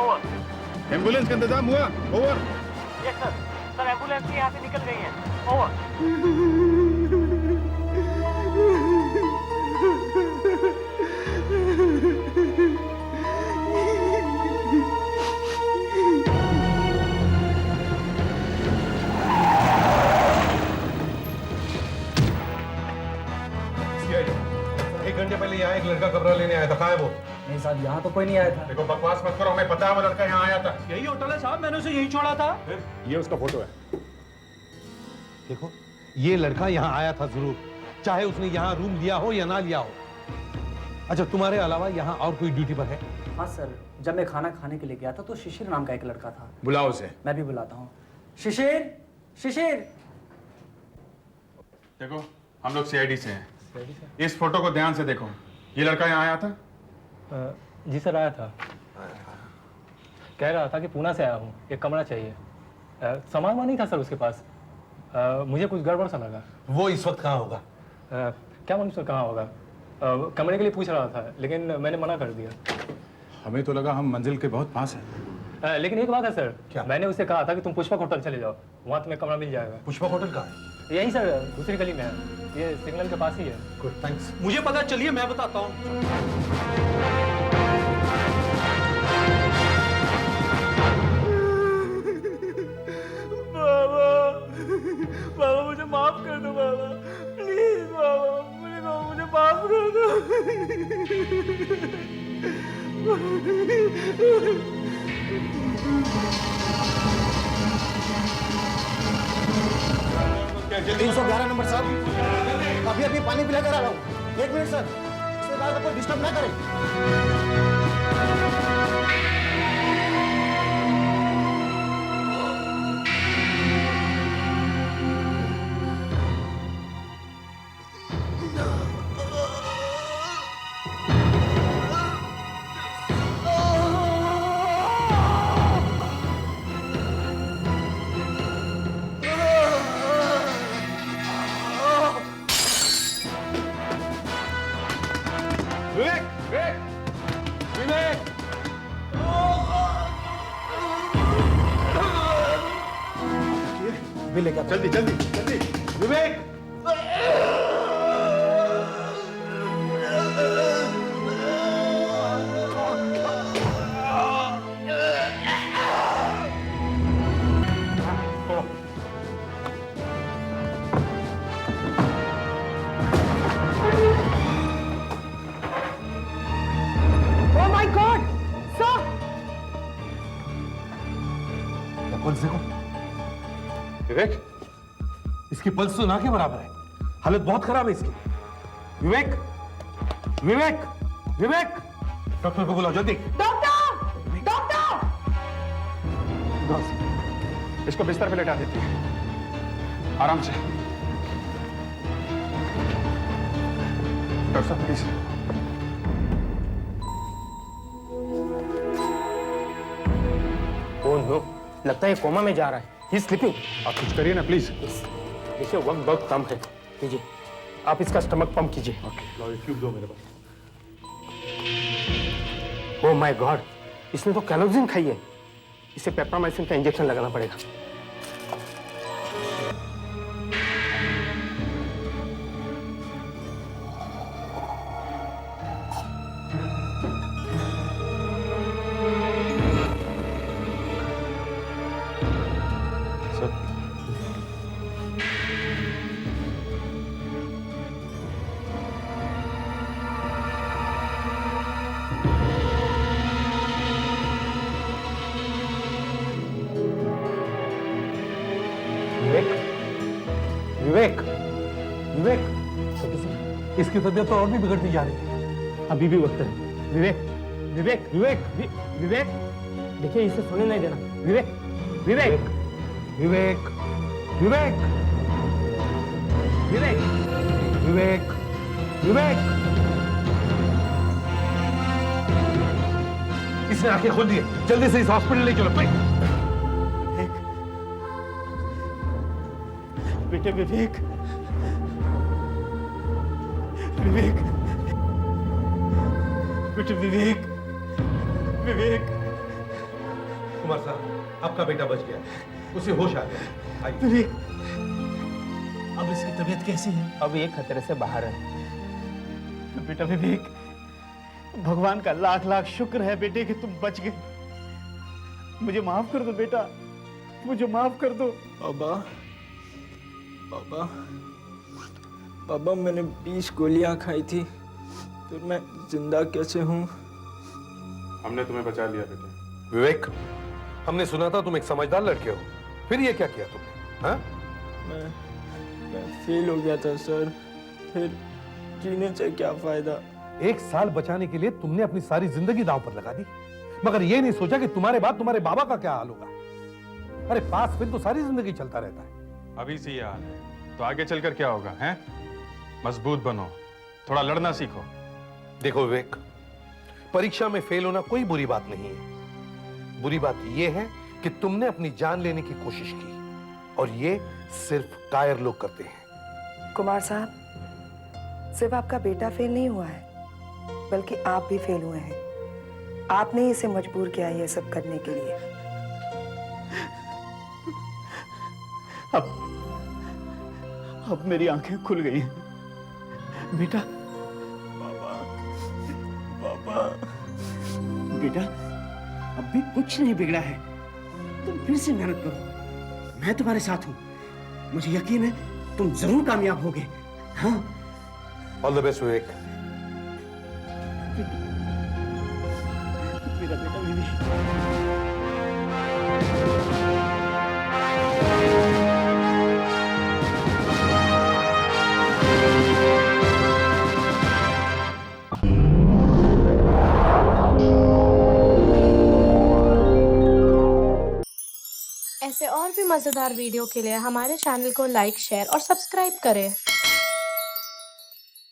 ओवर। एम्बुलेंस का इंतजाम हुआ? Over. Yes sir. Sir ambulance भी यहाँ से निकल गई है। ओवर। एक घंटे पहले यहाँ एक लड़का कमरा लेने आया था, कहाँ है वो? नहीं साहब, यहाँ तो कोई नहीं आया था। देखो, बकवास मत करो, हमें पता है वो लड़का यहाँ आया था। यही होटल है साहब, मैंने उसे यहीं छोड़ा था। ये उसका फोटो है। देखो, ये लड़का यहाँ आया था जरूर, चाहे उसने यहाँ रूम लिया हो या ना लिया हो। अच्छा, तुम्हारे अलावा यहाँ और कोई ड्यूटी पर है? हाँ सर, जब मैं खाना खाने के लिए गया था तो शिशिर नाम का एक लड़का था। बुलाओ उसे। मैं भी बुलाता हूँ। शिशिर, शिशिर। देखो, हम लोग सीआईडी से हैं। इस फोटो को ध्यान से देखो। ये लड़का यहाँ आया था? जी सर, आया था। कह रहा था कि पूना से आया हूँ, एक कमरा चाहिए। सामान वामान नहीं था सर उसके पास। मुझे कुछ गड़बड़ सा लगा। वो इस वक्त कहाँ होगा? क्या मालूम सर कहाँ होगा। कमरे के लिए पूछ रहा था, लेकिन मैंने मना कर दिया। हमें तो लगा हम मंजिल के बहुत पास हैं। लेकिन एक बात है सर, क्या? मैंने उसे कहा था कि तुम पुष्पक होटल चले जाओ, वहाँ तुम्हें कमरा मिल जाएगा। पुष्पक होटल कहाँ है? यही सर, दूसरी गली में है, ये सिग्नल के पास ही है। Good, thanks. मुझे पता, चलिए मैं बताता हूँ। बाबा मुझे माफ कर दो बाबा, प्लीज बाबा, मुझे माफ कर दो। क्या 311 नंबर साहब, अभी अभी पानी पिला कर आ रहा हूँ। 1 मिनट सर, इसके बाद आपको डिस्टर्ब ना करें। बिल लेकर जल्दी जल्दी जल्दी। विवेक, विवेक, इसकी पल्स तो ना के बराबर है, हालत बहुत खराब है इसकी। विवेक, विवेक, विवेक, डॉक्टर को बुलाओ जल्दी। Doctor, doctor! इसको बिस्तर पे लेटा देते हैं, आराम से। डॉक्टर साहब प्लीज। ओह नो, लगता है कोमा में जा रहा है। ही स्लीपिंग। आप कुछ करिए ना प्लीज। देखिए वक्त बहुत कम है, लीजिए आप इसका स्टमक पंप कीजिए। ट्यूब दो मेरे पास। ओह माय गॉड, इसने तो कैलोजिन खाई है। इसे पेप्रामाइसिन का इंजेक्शन लगाना पड़ेगा। विवेक, विवेक, इसकी तबीयत तो और भी बिगड़ती जा रही है। अभी भी वक्त है। विवेक, विवेक, विवेक, विवेक, देखिए इसे सोने नहीं देना। विवेक, विवेक, विवेक, विवेक, विवेक, विवेक, विवेक। इसने आंखें खोल दी है, जल्दी से इस हॉस्पिटल ले चलो। बेटे विवेक, विवेक, बेटे विवेक, विवेक। कुमार साहब, आपका बेटा बच गया, उसे होश आ गया। आइए। विवेक, अब इसकी तबीयत कैसी है? अब ये खतरे से बाहर है। बेटा विवेक, भगवान का लाख लाख शुक्र है बेटे कि तुम बच गए। मुझे माफ कर दो बेटा, मुझे माफ कर दो। बाबा, बाबा, बाबा, मैंने 20 गोलियां खाई थी, फिर मैं जिंदा कैसे हूँ? हमने तुम्हें बचा लिया बेटे। विवेक, हमने सुना था तुम एक समझदार लड़के हो, फिर ये क्या किया तुमने? हाँ? मैं फेल हो गया था सर, फिर जीने से क्या फायदा? 1 साल बचाने के लिए तुमने अपनी सारी जिंदगी दांव पर लगा दी, मगर ये नहीं सोचा कि तुम्हारे बाद तुम्हारे बाबा का क्या हाल होगा। अरे पास फिर तो सारी जिंदगी चलता रहता है। अभी से ये हाल है तो आगे चलकर क्या होगा? हैं? मजबूत बनो, थोड़ा लड़ना सीखो। देखो विवेक, परीक्षा में फेल होना कोई बुरी बात नहीं है। बुरी बात यह है कि तुमने अपनी जान लेने की कोशिश की, और ये सिर्फ कायर लोग करते हैं। कुमार साहब, सिर्फ आपका बेटा फेल नहीं हुआ है, बल्कि आप भी फेल हुए हैं। आपने इसे मजबूर किया ये सब करने के लिए। अब मेरी आंखें खुल गई हैं। बेटा, बाबा, बाबा, बेटा, अब भी कुछ नहीं बिगड़ा है। तुम फिर से मेहनत करो, मैं तुम्हारे साथ हूं। मुझे यकीन है तुम जरूर कामयाब होगे। हाँ, ऑल द बेस्ट विवेक। मेरा बेटा विवेक। ऐसे और भी मज़ेदार वीडियो के लिए हमारे चैनल को लाइक, शेयर और सब्सक्राइब करें।